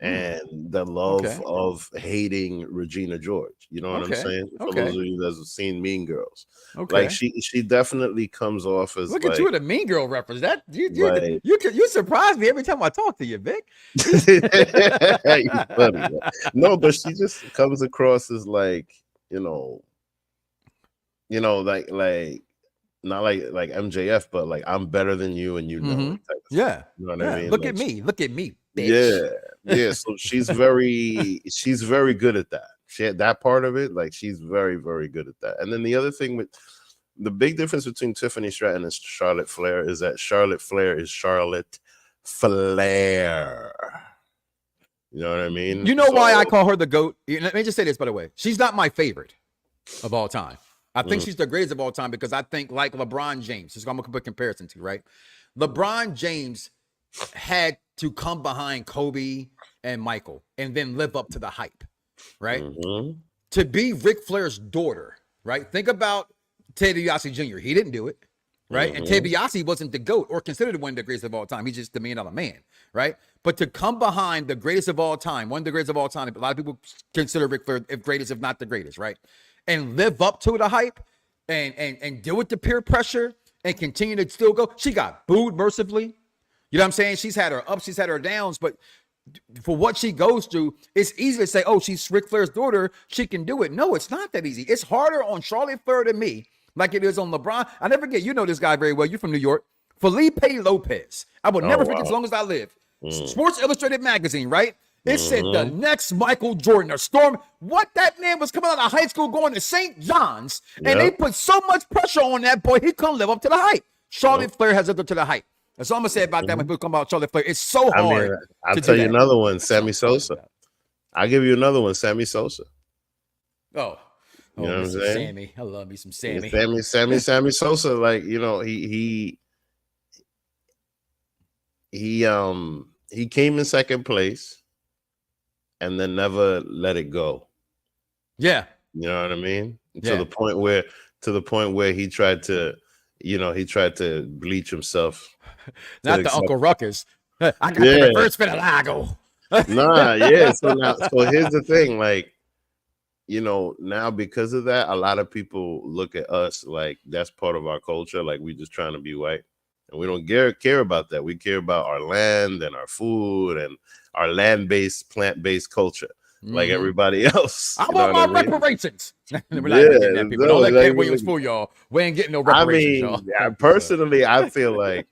[SPEAKER 5] And the love of hating Regina George, you know what I'm saying? For those of you that have seen Mean Girls, like she definitely comes off as.
[SPEAKER 4] Look at you with a Mean Girl reference. That you surprise me every time I talk to you, Vic.
[SPEAKER 5] Funny, no, but she just comes across as like like not like MJF, but like I'm better than you, and you know.
[SPEAKER 4] Yeah,
[SPEAKER 5] you know what I mean.
[SPEAKER 4] Look at me, bitch.
[SPEAKER 5] Yeah. So she's very good at that. She had that part of it. Like she's very, very good at that. And then the other thing with the big difference between Tiffany Stratton and Charlotte Flair is that Charlotte Flair is Charlotte Flair. You know what I mean?
[SPEAKER 4] You know why I call her the GOAT? Let me just say this, by the way. She's not my favorite of all time. I think she's the greatest of all time because I think like LeBron James. This is what I'm going to put a comparison to, right? LeBron James had to come behind Kobe and Michael and then live up to the hype, right? To be Ric Flair's daughter, right? Think about Ted DiBiase Jr. He didn't do it, right? And Ted DiBiase wasn't the GOAT or considered one of the greatest of all time. He's just the $1 million man, right? But to come behind the greatest of all time, one of the greatest of all time, a lot of people consider Ric Flair the greatest, if not the greatest, right? And live up to the hype and deal with the peer pressure and continue to still go. She got booed mercifully. You know what I'm saying? She's had her ups, she's had her downs, but for what she goes through, it's easy to say, oh, she's Ric Flair's daughter. She can do it. No, it's not that easy. It's harder on Charlotte Flair than me, like it is on LeBron. I never forget, you know this guy very well. You're from New York. Felipe Lopez. I will never forget as long as I live. Sports Illustrated magazine, right? It said the next Michael Jordan or Storm. What that man was coming out of high school going to St. John's, and they put so much pressure on that boy, he couldn't live up to the hype. Charlotte Flair has lived up to the hype. That's all I'm gonna say about that when people come about Charlotte Flair. It's so hard.
[SPEAKER 5] I'll tell you another one, Sammy Sosa. I'll give you another one, Sammy Sosa.
[SPEAKER 4] You
[SPEAKER 5] know what I'm saying?
[SPEAKER 4] Sammy. I love me some Sammy.
[SPEAKER 5] Sammy Sosa, like, you know, he came in second place and then never let it go.
[SPEAKER 4] Yeah.
[SPEAKER 5] You know what I mean? To the point where he tried to bleach himself.
[SPEAKER 4] Not the Uncle Ruckus. I got the reverse vitiligo.
[SPEAKER 5] So here's the thing, like, you know, now because of that, a lot of people look at us like that's part of our culture, like we just trying to be white, and we don't care about that. We care about our land and our food and our land-based, plant-based culture, like everybody else.
[SPEAKER 4] I want my reparations. We're not getting that, people. Don't let Cat Williams fool y'all. We ain't getting no reparations, y'all.
[SPEAKER 5] Personally, I feel like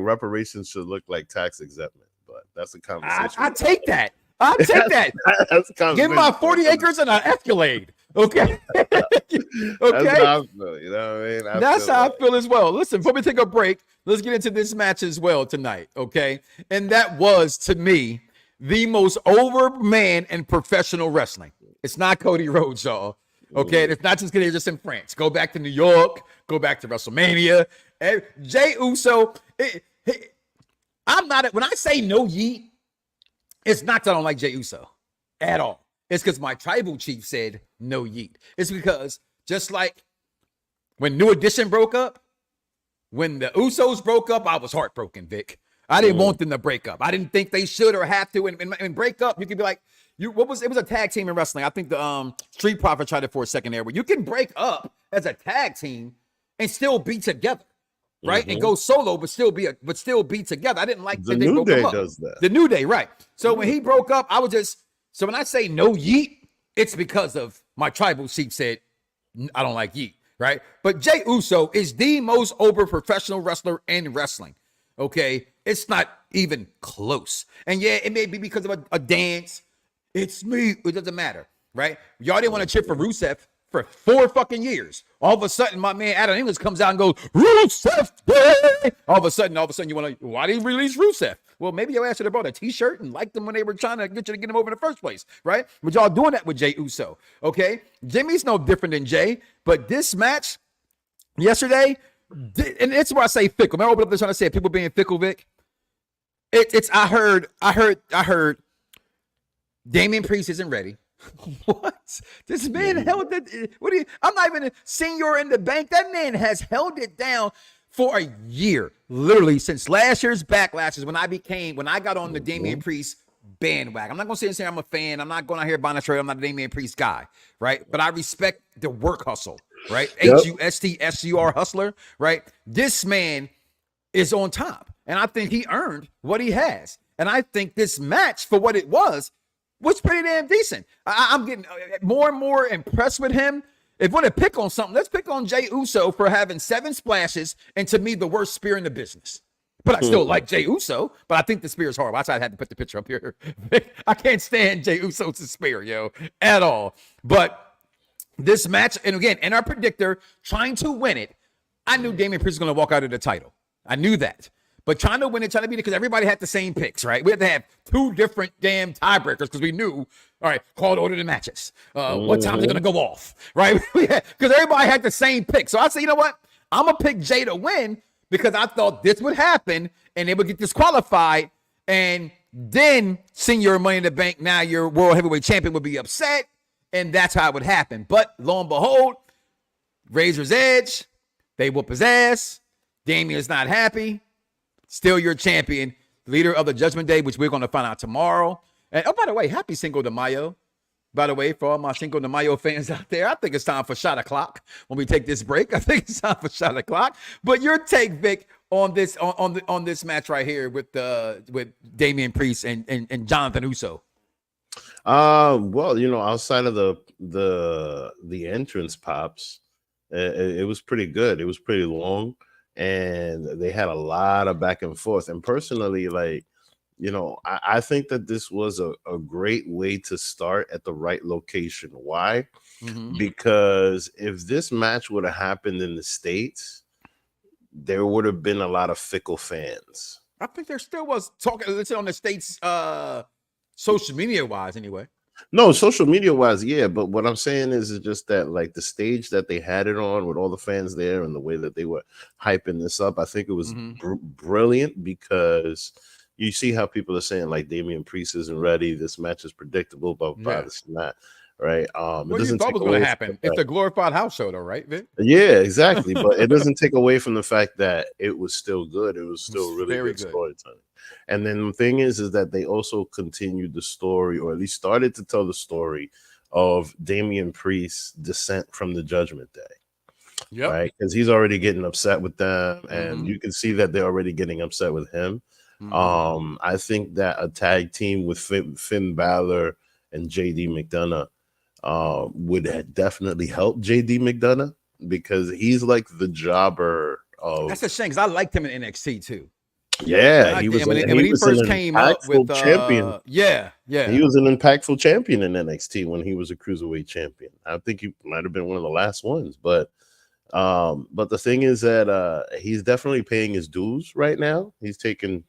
[SPEAKER 5] reparations should look like tax exemption, but that's a conversation.
[SPEAKER 4] I take that. That's a conversation.
[SPEAKER 5] Give
[SPEAKER 4] me my 40 acres and an Escalade. Okay. Okay.
[SPEAKER 5] That's how I feel. You know what I mean?
[SPEAKER 4] That's how I feel as well. Listen, before we take a break, let's get into this match as well tonight. Okay. And that was, to me, the most over man in professional wrestling. It's not Cody Rhodes, y'all. Okay. And it's not just because they're just in France. Go back to New York. Go back to WrestleMania. And Jey Uso. I'm not, when I say no yeet, it's not that I don't like Jey Uso at all. It's because my tribal chief said no yeet. It's because just like when New Edition broke up, when the Usos broke up, I was heartbroken, Vic. I didn't want them to break up. I didn't think they should or have to. And break up, you could be like, it was a tag team in wrestling. I think the Street Profit tried it for a second there, where you can break up as a tag team and still be together. Right, and go solo, but still be together. I didn't like
[SPEAKER 5] the New Day does that.
[SPEAKER 4] The New Day, right? So when he broke up, I was just when I say no yeet, it's because of my tribal chief said I don't like yeet, right? But Jey Uso is the most over professional wrestler in wrestling. Okay, it's not even close. And yeah, it may be because of a dance. It's me. It doesn't matter, right? Y'all didn't want to cheer for Rusev for 4 fucking years. All of a sudden, my man Adam English comes out and goes, Rusev Day! All of a sudden, you want to, why did he release Rusev? Well, maybe your ass should have bought a t-shirt and liked them when they were trying to get you to get him over in the first place, right? But y'all doing that with Jey Uso, okay? Jimmy's no different than Jey, but this match yesterday, and it's where I say fickle. Remember what I'm trying to say, people being fickle, Vic? I heard Damian Priest isn't ready. What? This man held it. I'm not even a senior in the bank. That man has held it down for a year, literally since last year's Backlash is when I got on the Damian Priest bandwagon. I'm not gonna sit and say I'm a fan. I'm not going out here buying a shirt. I'm not a Damian Priest guy, right? But I respect the work hustle, right?
[SPEAKER 5] Yep.
[SPEAKER 4] HUSTSUR hustler, right? This man is on top, and I think he earned what he has. And I think this match, for what it was pretty damn decent. I'm getting more and more impressed with him. If we want to pick on something, let's pick on Jey Uso for having 7 splashes and, to me, the worst spear in the business. But I still like Jey Uso, but I think the spear is horrible. That's why I had to put the picture up here. I can't stand Jey Uso's spear, at all. But this match, and again, in our predictor, trying to win it, I knew Damian Priest was going to walk out of the title. I knew that. But trying to win it, trying to beat it, because everybody had the same picks, right? We had to have 2 different damn tiebreakers because we knew, all right, call to order the matches. What time is it going to go off, right? Because everybody had the same pick. So I said, you know what? I'm going to pick Jey to win because I thought this would happen and they would get disqualified. And then Senior Money in the Bank, now your World Heavyweight Champion, would be upset. And that's how it would happen. But lo and behold, Razor's Edge, they whoop his ass. Damian's not happy. Still your champion, leader of the Judgment Day, which we're going to find out tomorrow. And oh, by the way, happy Cinco de Mayo. By the way, for all my Cinco de Mayo fans out there, I think it's time for shot o'clock when we take this break. I think it's time for shot o'clock. But your take, Vic, on this on this match right here with Damian Priest and Jonathan Uso.
[SPEAKER 5] Well, outside of the entrance pops, it was pretty good. It was pretty long. And they had a lot of back and forth. And personally, I think that this was a great way to start at the right location. Why? Mm-hmm. Because if this match would have happened in the States, there would have been a lot of fickle fans.
[SPEAKER 4] I think there still was talking, let's say on the States, social media wise anyway.
[SPEAKER 5] No, social media wise, yeah. But what I'm saying is just that, like, the stage that they had it on with all the fans there and the way that they were hyping this up, I think it was brilliant, because you see how people are saying, like, Damian Priest isn't ready. This match is predictable, but this and that, right?
[SPEAKER 4] What do you thought was going to happen? It's a glorified house show, though, right, Vic?
[SPEAKER 5] Yeah, exactly. But it doesn't take away from the fact that it was still good. It was still really good storytelling. And then the thing is that they also continued the story, or at least started to tell the story of Damian Priest's descent from the Judgment Day. Right? Because he's already getting upset with them, and you can see that they're already getting upset with him. I think that a tag team with Finn Balor and JD McDonough would definitely help JD McDonough, because he's like the jobber of.
[SPEAKER 4] That's a shame, because I liked him in NXT too.
[SPEAKER 5] Yeah, he was.
[SPEAKER 4] When he first came up with
[SPEAKER 5] champion.
[SPEAKER 4] Yeah, Yeah.
[SPEAKER 5] He was an impactful champion in NXT when he was a cruiserweight champion. I think he might have been one of the last ones, but the thing is that he's definitely paying his dues right now. He's taking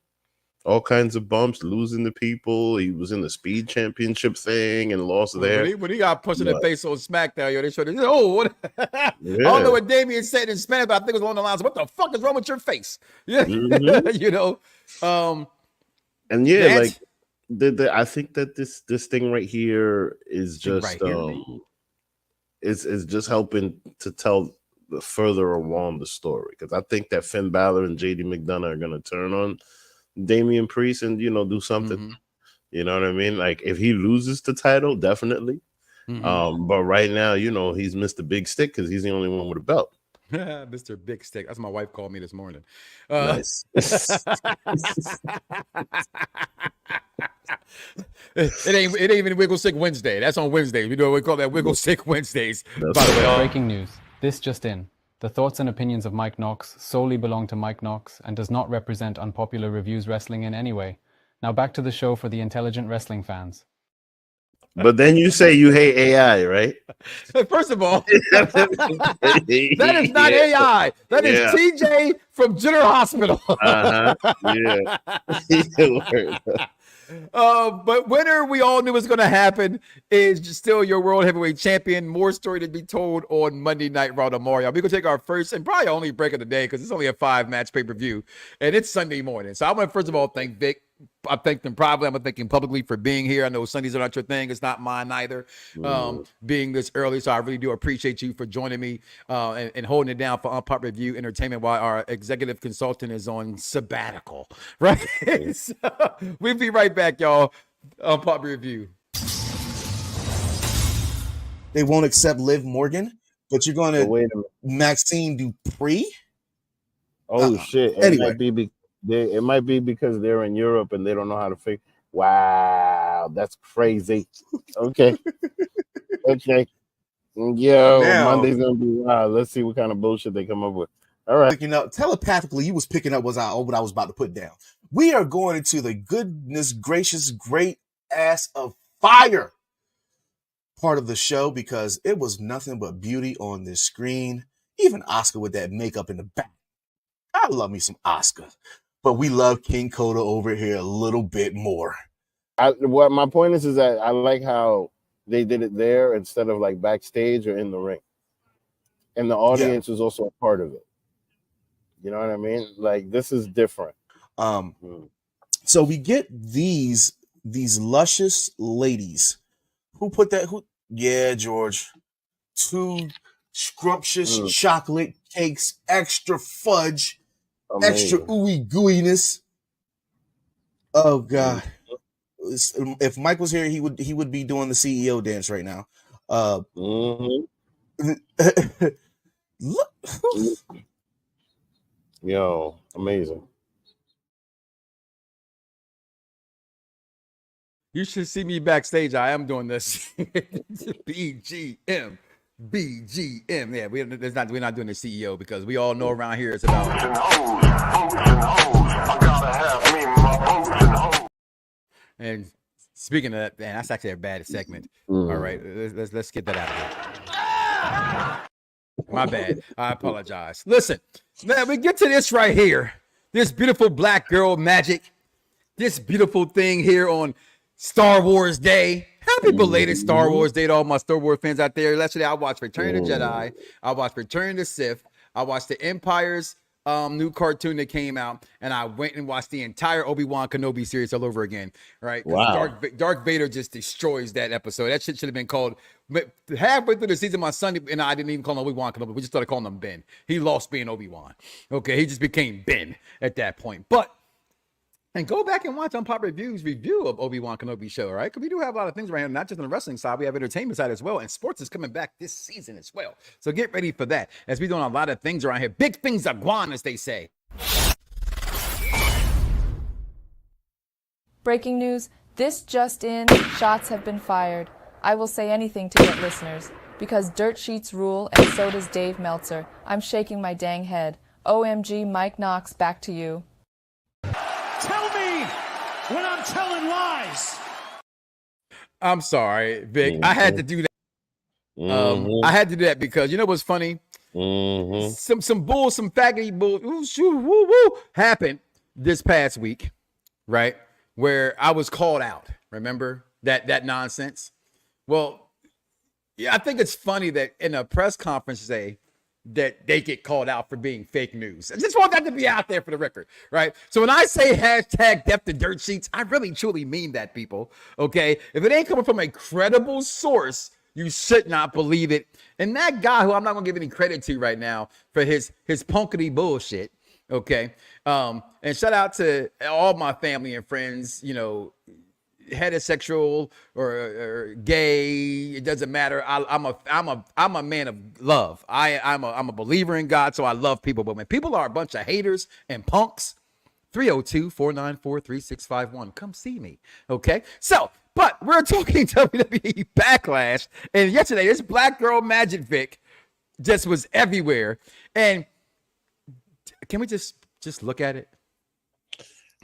[SPEAKER 5] all kinds of bumps, losing to people. He was in the Speed Championship thing and lost there.
[SPEAKER 4] When he got pushed in the face on SmackDown, yo, they showed it. Oh, what? I don't know what Damian said in Spanish, but I think it was along the lines of, "What the fuck is wrong with your face?" Yeah, you know.
[SPEAKER 5] And yeah, like I think that this thing right here is just is just helping to tell the further along the story, because I think that Finn Balor and JD McDonough are gonna turn on Damian Priest and do something. You know what I mean? Like if he loses the title, definitely. But right now, he's Mr. Big Stick because he's the only one with a belt.
[SPEAKER 4] Mr. Big Stick. That's what my wife called me this morning.
[SPEAKER 5] Nice.
[SPEAKER 4] It ain't even Wiggle Sick Wednesday. That's on Wednesdays. We call that Wiggle Sick Wednesdays. By the way,
[SPEAKER 7] breaking news. This just in. The thoughts and opinions of Mike Knoxxx solely belong to Mike Knoxxx and does not represent Unpopular Reviews Wrestling in any way. Now back to the show for the intelligent wrestling fans.
[SPEAKER 5] But then you say you hate AI, right?
[SPEAKER 4] First of all, that is not AI. That is TJ from General Hospital. But winner we all knew was going to happen is still your world heavyweight champion. More story to be told on Monday Night Raw tomorrow. We're going to take our first and probably only break of the day because it's only a 5-match pay-per-view and it's Sunday morning. So I want to first of all thank Vic. I thank them privately. I'm going to thank him publicly for being here. I know Sundays are not your thing. It's not mine either, being this early. So I really do appreciate you for joining me and holding it down for Unpop Review Entertainment while our executive consultant is on sabbatical, right? So, we'll be right back, y'all. Unpop Review.
[SPEAKER 2] They won't accept Liv Morgan, but you're going to Maxine Dupree?
[SPEAKER 5] Oh, shit.
[SPEAKER 2] Anyway.
[SPEAKER 5] It might be because they're in Europe and they don't know how to figure. Wow, that's crazy. Okay. Okay. Yo, Monday's gonna be wild. Let's see what kind of bullshit they come up with. All right.
[SPEAKER 2] Telepathically, you was picking up what I was about to put down. We are going into the goodness gracious, great ass of fire part of the show because it was nothing but beauty on this screen. Even Oscar with that makeup in the back. I love me some Oscar. But we love King Coda over here a little bit more.
[SPEAKER 5] What my point is that I like how they did it there instead of like backstage or in the ring. And the audience is also a part of it. You know what I mean? Like this is different.
[SPEAKER 2] So we get these luscious ladies. Who put that? George. 2 scrumptious chocolate cakes, extra fudge.
[SPEAKER 5] Amazing.
[SPEAKER 2] Extra ooey gooiness. Oh God! If Mike was here, he would be doing the CEO dance right now. Look.
[SPEAKER 5] Yo, amazing.
[SPEAKER 4] You should see me backstage. I am doing this. BGM. Yeah, we're not doing the CEO because we all know around here it's about and speaking of that, man, that's actually a bad segment. All right, let's get that out of here. My bad. I apologize. Listen, man, we get to this right here. This beautiful black girl magic. This beautiful thing here on Star Wars Day. Happy belated Star Wars Day to all my Star Wars fans out there. Yesterday, I watched Return of the Jedi. I watched Return of the Sith. I watched the Empire's new cartoon that came out, and I went and watched the entire Obi-Wan Kenobi series all over again. Right?
[SPEAKER 5] Wow.
[SPEAKER 4] Darth Vader just destroys that episode. That shit should have been called halfway through the season. My son and I didn't even call him Obi-Wan Kenobi. We just started calling him Ben. He lost being Obi-Wan. Okay, he just became Ben at that point. And go back and watch Unpop Review's review of Obi-Wan Kenobi show, right? Because we do have a lot of things around here, not just on the wrestling side. We have entertainment side as well. And sports is coming back this season as well. So get ready for that. As we're doing a lot of things around here. Big things are gone, as they say.
[SPEAKER 9] Breaking news. This just in. Shots have been fired. I will say anything to get listeners. Because dirt sheets rule, and so does Dave Meltzer. I'm shaking my dang head. OMG, Mike Knoxxx, back to you.
[SPEAKER 8] Tell me when I'm telling lies.
[SPEAKER 4] I'm sorry, Vic. I had to do that. I had to do that because you know what's funny? Some faggoty bull happened this past week, right? Where I was called out. Remember that nonsense? Well, yeah, I think it's funny that in a press conference say that they get called out for being fake news. I just want that to be out there for the record, right? So when I say hashtag depth of dirt sheets, I really truly mean that, people. Okay, if it ain't coming from a credible source, you should not believe it. And that guy who I'm not gonna give any credit to right now for his punkety bullshit. Okay. And shout out to all my family and friends, you know, heterosexual or gay, it doesn't matter. I'm a man of love. I'm a believer in God, so I love people. But when people are a bunch of haters and punks, 302-494-3651. Come see me. Okay. So, but we're talking WWE Backlash, and yesterday this Black Girl Magic Vic just was everywhere. And can we just look at it?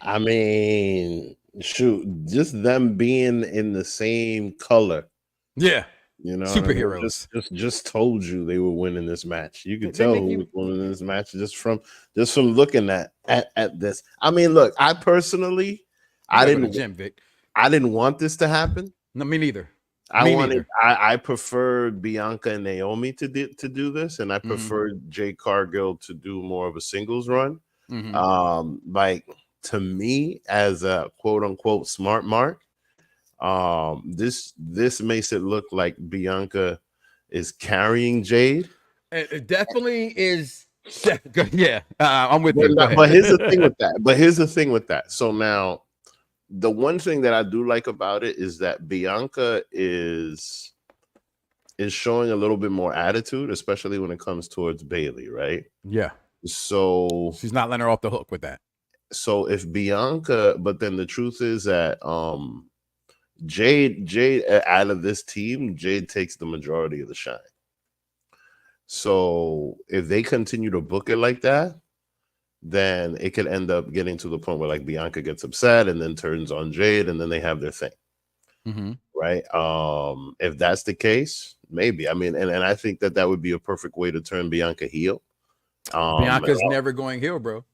[SPEAKER 5] I mean, shoot, just them being in the same color.
[SPEAKER 4] Yeah.
[SPEAKER 5] You know,
[SPEAKER 4] superheroes.
[SPEAKER 5] I mean? Just told you they were winning this match. You could tell who was winning this match just from looking at this. I mean, look, I personally, I didn't want this to happen.
[SPEAKER 4] No, me neither.
[SPEAKER 5] I preferred Bianca and Naomi to do this, and I preferred Jade Cargill to do more of a singles run. Like, to me, as a quote unquote smart mark, this makes it look like Bianca is carrying Jade.
[SPEAKER 4] It definitely is. Yeah, I'm with you.
[SPEAKER 5] But here's the thing with that. So now, the one thing that I do like about it is that Bianca is showing a little bit more attitude, especially when it comes towards Bayley, right?
[SPEAKER 4] Yeah.
[SPEAKER 5] So
[SPEAKER 4] she's not letting her off the hook with that.
[SPEAKER 5] So if Bianca, but then the truth is that Jade out of this team, Jade takes the majority of the shine. So if they continue to book it like that, then it could end up getting to the point where like Bianca gets upset and then turns on Jade, and then they have their thing. Right? If that's the case, maybe. I mean, and I think that would be a perfect way to turn Bianca heel.
[SPEAKER 4] Bianca's never going heel, bro.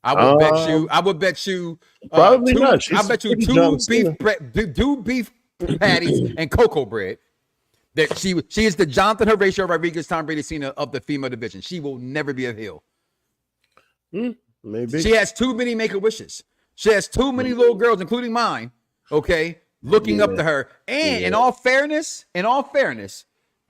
[SPEAKER 4] I would bet you
[SPEAKER 5] probably not.
[SPEAKER 4] I bet you two beef patties and cocoa bread that she is the Jonathan Horatio Rodriguez Tom Brady Cena of the female division. She will never be a heel.
[SPEAKER 5] Maybe
[SPEAKER 4] she has too many make-a-wishes. She has too many little girls, including mine, okay, looking up to her. And in all fairness,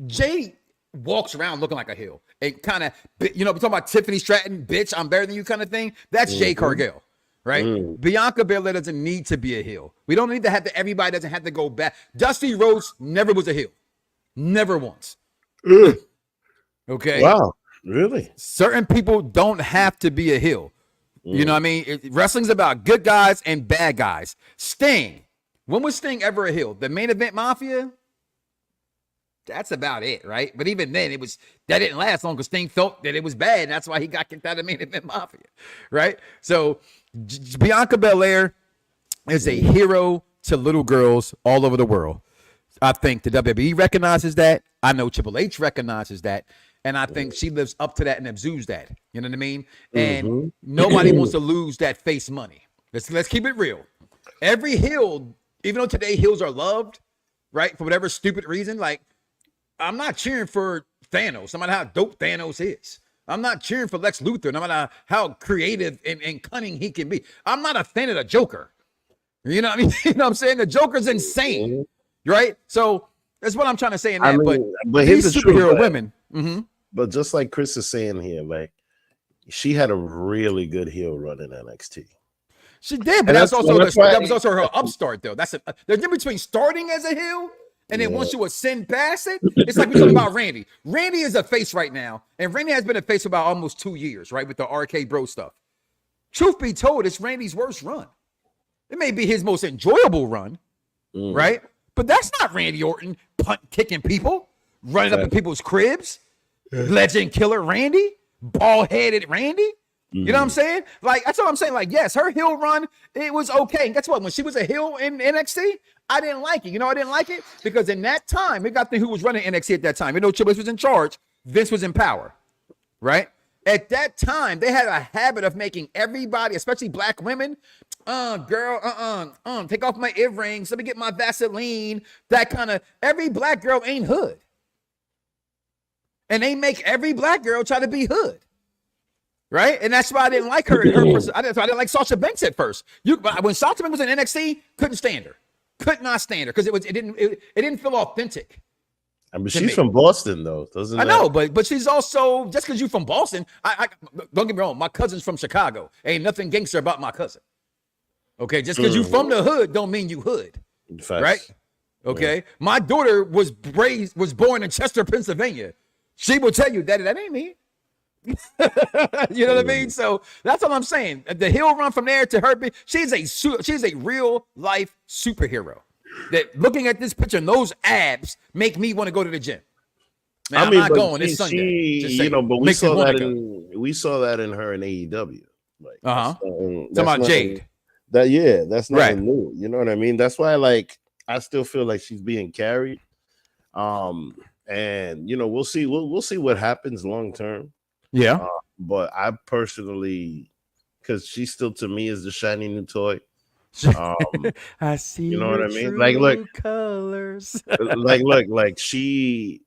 [SPEAKER 4] Jade walks around looking like a heel. And kind of, you know, we're talking about Tiffany Stratton, bitch, I'm better than you kind of thing. That's Jade Cargill, right? Bianca Belair doesn't need to be a heel. We don't need to have to, everybody doesn't have to go back. Dusty Rhodes never was a heel. Never once. Okay.
[SPEAKER 5] Wow. Really?
[SPEAKER 4] Certain people don't have to be a heel. You know what I mean? Wrestling's about good guys and bad guys. Sting. When was Sting ever a heel? The Main Event Mafia? That's about it, right? But even then, that didn't last long because Sting felt that it was bad. And that's why he got kicked out of Main Event Mafia, right? So Bianca Belair is a hero to little girls all over the world. I think the WWE recognizes that. I know Triple H recognizes that. And I think she lives up to that and exudes that. You know what I mean? And nobody wants to lose that face money. Let's keep it real. Every heel, even though today heels are loved, right? For whatever stupid reason, like, I'm not cheering for Thanos, no matter how dope Thanos is. I'm not cheering for Lex Luthor, no matter how creative and cunning he can be. I'm not a fan of the Joker. You know what I mean? You know what I'm saying? The Joker's insane, right? So that's what I'm trying to say in that. But
[SPEAKER 5] here's
[SPEAKER 4] these
[SPEAKER 5] the
[SPEAKER 4] superhero
[SPEAKER 5] truth,
[SPEAKER 4] women.
[SPEAKER 5] But just like Chris is saying here, like, she had a really good heel run in NXT.
[SPEAKER 4] She did, but that was also her upstart, though. There's a difference between starting as a heel and then once you ascend past it. It's like we're talking about Randy. Randy is a face right now, and Randy has been a face for about almost 2 years, right, with the RK Bro stuff. Truth be told, it's Randy's worst run. It may be his most enjoyable run, right? But that's not Randy Orton kicking people, running up in people's cribs. Legend killer Randy, bald-headed Randy. You know what I'm saying? Like, that's what I'm saying. Like, yes, her heel run, it was okay. And guess what? When she was a heel in NXT, I didn't like it. You know, I didn't like it because in that time, we got the who was running NXT at that time. You know, Triple H was in charge. Vince was in power, right? At that time, they had a habit of making everybody, especially black women, take off my earrings. Let me get my Vaseline. That kind of, every black girl ain't hood. And they make every black girl try to be hood. Right, and that's why I didn't like her. I didn't like Sasha Banks at first. When Sasha Banks was in NXT, couldn't stand her, could not stand her because it didn't feel authentic.
[SPEAKER 5] I mean, she's from Boston though, doesn't?
[SPEAKER 4] I know, but she's also just because you're from Boston. I don't get me wrong. My cousin's from Chicago. Ain't nothing gangster about my cousin. Okay, just because you from the hood don't mean you hood, right? Okay, my daughter was born in Chester, Pennsylvania. She will tell you that ain't me. You know what I mean? So that's what I'm saying. The heel run from there to her, she's a real life superhero. That looking at this picture and those abs make me want to go to the gym. Man, I'm not going this Sunday.
[SPEAKER 5] But we saw that in her in AEW. Like,
[SPEAKER 4] talking about Jade.
[SPEAKER 5] That's nothing new. You know what I mean? That's why, like, I still feel like she's being carried. And we'll see. We'll see what happens long term.
[SPEAKER 4] Yeah,
[SPEAKER 5] but I personally, because she still to me is the shiny new toy.
[SPEAKER 4] I see.
[SPEAKER 5] You know what I mean? Like, look,
[SPEAKER 4] colors.
[SPEAKER 5] like she's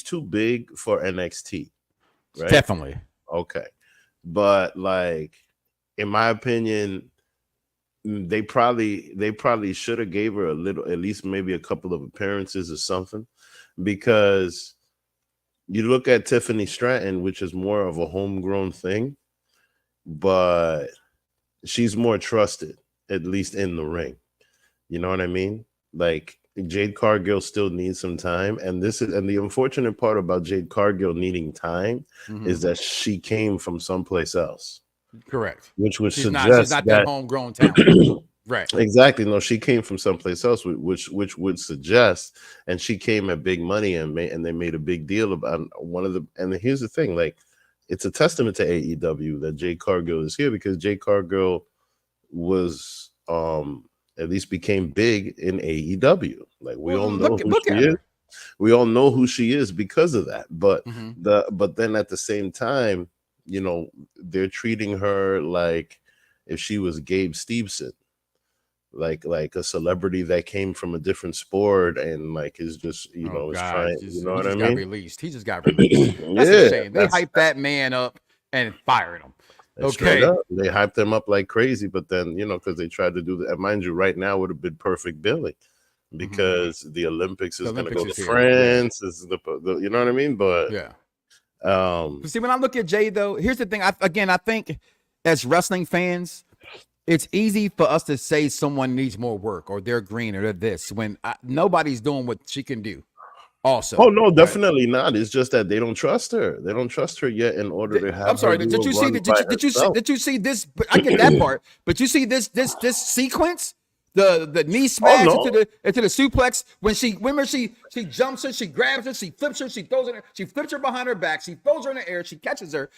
[SPEAKER 5] too big for NXT, right?
[SPEAKER 4] Definitely.
[SPEAKER 5] Okay, but like, in my opinion, they probably should have gave her a little, at least maybe a couple of appearances or something, because. You look at Tiffany Stratton, which is more of a homegrown thing, but she's more trusted, at least in the ring. You know what I mean? Like Jade Cargill still needs some time, and the unfortunate part about Jade Cargill needing time is that she came from someplace else.
[SPEAKER 4] Correct.
[SPEAKER 5] Which would
[SPEAKER 4] she's
[SPEAKER 5] suggest
[SPEAKER 4] not that homegrown talent. Right.
[SPEAKER 5] Exactly. No, she came from someplace else, which would suggest, and she came at big money and they made a big deal about one of the. And here's the thing, like, it's a testament to AEW that Jade Cargill is here because Jade Cargill was at least became big in AEW. Like we all know who she is. We all know who she is because of that. But but then at the same time, they're treating her like if she was Gabe Stevenson. Like a celebrity that came from a different sport and like is just is trying. You know what I mean?
[SPEAKER 4] He just got released. That's a shame. They hyped that man up and fired him. Okay,
[SPEAKER 5] they hyped him up like crazy, but then because they tried to do that. Mind you, right now would have been perfect billing because the Olympics is going to go to France. Is the you know what I mean? But
[SPEAKER 4] see, when I look at Jay though, here's the thing. I think as wrestling fans. It's easy for us to say someone needs more work or they're green or they're this when nobody's doing what she can do. Also,
[SPEAKER 5] oh no, definitely not. It's just that they don't trust her. They don't trust her yet. In order to have,
[SPEAKER 4] I'm sorry. Did you see this? I get that part, but you see this sequence, the knee smash into the suplex when she jumps her, she grabs her, she flips her, she throws her, she flips her behind her back, she throws her in the air, she catches her.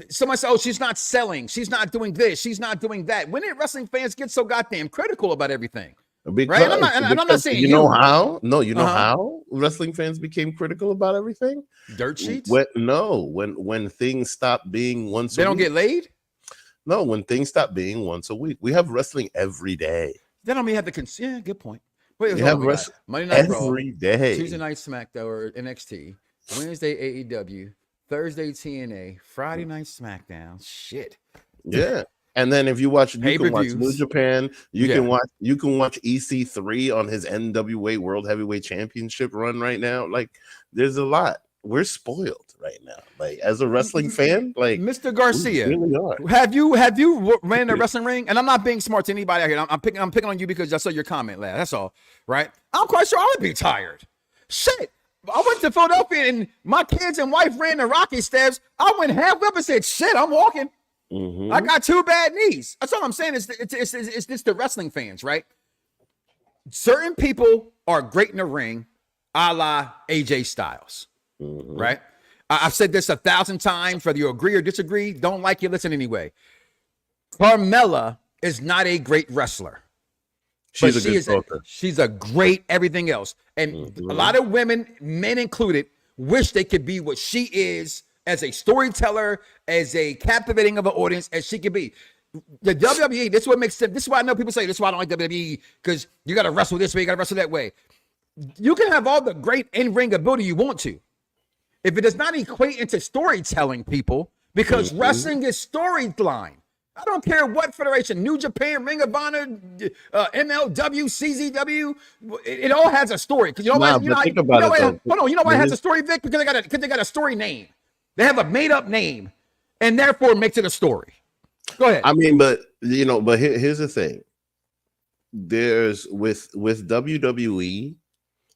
[SPEAKER 4] Somebody said, "Oh, she's not selling. She's not doing this. She's not doing that." When did wrestling fans get so goddamn critical about everything?
[SPEAKER 5] Because, right? I'm not saying you know how. No, you know how wrestling fans became critical about everything.
[SPEAKER 4] Dirt sheets.
[SPEAKER 5] When things stop being once.
[SPEAKER 4] They don't get laid.
[SPEAKER 5] No, when things stop being once a week, we have wrestling every day.
[SPEAKER 4] They don't mean have the yeah. Good point. Wait,
[SPEAKER 5] we have wrestling
[SPEAKER 4] Monday Night Raw
[SPEAKER 5] every day.
[SPEAKER 4] Tuesday Night SmackDown or NXT. Wednesday AEW. Thursday TNA, Friday Night SmackDown. Shit.
[SPEAKER 5] Yeah. And then if you watch, you can watch New Japan. You can watch EC3 on his NWA World Heavyweight Championship run right now. Like, there's a lot. We're spoiled right now. Like, as a wrestling fan, like
[SPEAKER 4] Mr. Garcia,
[SPEAKER 5] we really are.
[SPEAKER 4] have you ran a wrestling ring? And I'm not being smart to anybody out here. I'm picking on you because I saw your comment last. That's all, right? I'm quite sure I would be tired. Shit. I went to Philadelphia and my kids and wife ran the Rocky steps. I went halfway up and said, "Shit, I'm walking." I got 2 bad knees. That's all I'm saying. It's just the wrestling fans, right? Certain people are great in the ring, a la AJ Styles, right? I've said this 1,000 times, whether you agree or disagree, don't like you, listen anyway. Carmella is not a great wrestler.
[SPEAKER 5] She's a good talker.
[SPEAKER 4] She's a great everything else. And a lot of women, men included, wish they could be what she is as a storyteller, as a captivating of an audience as she could be. The WWE, this is what makes sense. This is why I know people say, this is why I don't like WWE, because you got to wrestle this way, you got to wrestle that way. You can have all the great in-ring ability you want to. If it does not equate into storytelling, people, because wrestling is storyline. I don't care what federation, New Japan, Ring of Honor, MLW, CZW, it all has a story. Because you know why? You know why it has a story, Vic? Because they got a story name. They have a made-up name, and therefore it makes it a story. Go ahead.
[SPEAKER 5] I mean, but here's the thing. There's with WWE,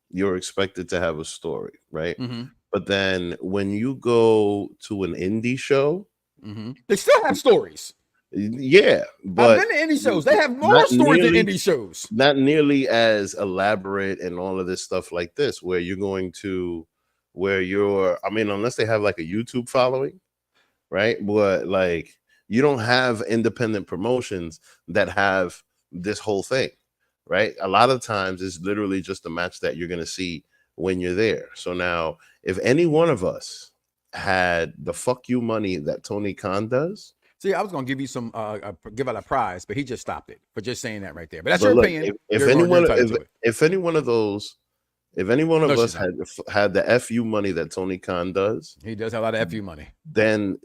[SPEAKER 5] you're expected to have a story, right?
[SPEAKER 4] Mm-hmm.
[SPEAKER 5] But then when you go to an indie show,
[SPEAKER 4] they still have stories.
[SPEAKER 5] Yeah, but
[SPEAKER 4] I've been to indie shows. They have more stories than indie shows.
[SPEAKER 5] Not nearly as elaborate and all of this stuff like this, where you're unless they have like a YouTube following, right? But like you don't have independent promotions that have this whole thing, right? A lot of times it's literally just a match that you're going to see when you're there. So now, if any one of us had the fuck you money that Tony Khan does.
[SPEAKER 4] See, I was going to give you some, give out a prize, but he just stopped it for just saying that right there. But that's your opinion.
[SPEAKER 5] If any one of us had the FU money that Tony Khan does,
[SPEAKER 4] he does have a lot of FU money.
[SPEAKER 5] Then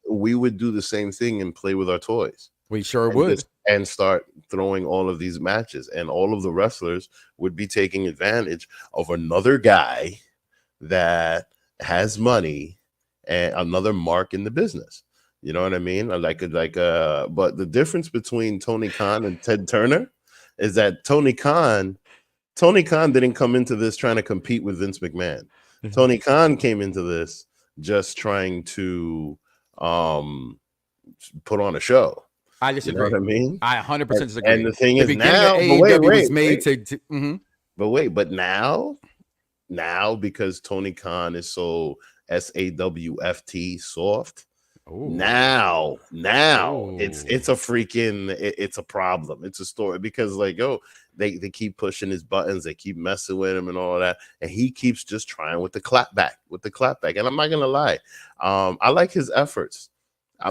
[SPEAKER 5] we would do the same thing and play with our toys.
[SPEAKER 4] We sure would.
[SPEAKER 5] And start throwing all of these matches, and all of the wrestlers would be taking advantage of another guy that has money and another mark in the business. You know what I mean? But the difference between Tony Khan and Ted Turner is that Tony Khan didn't come into this trying to compete with Vince McMahon. Tony Khan came into this just trying to put on a show.
[SPEAKER 4] I disagree.
[SPEAKER 5] You know what I mean?
[SPEAKER 4] I 100% disagree.
[SPEAKER 5] And the thing is now, but now because Tony Khan is so SAWFT soft.
[SPEAKER 4] Ooh.
[SPEAKER 5] Now it's a problem. It's a story because they keep pushing his buttons, they keep messing with him and all of that, and he keeps just trying with the clapback. And I'm not gonna lie, I like his efforts.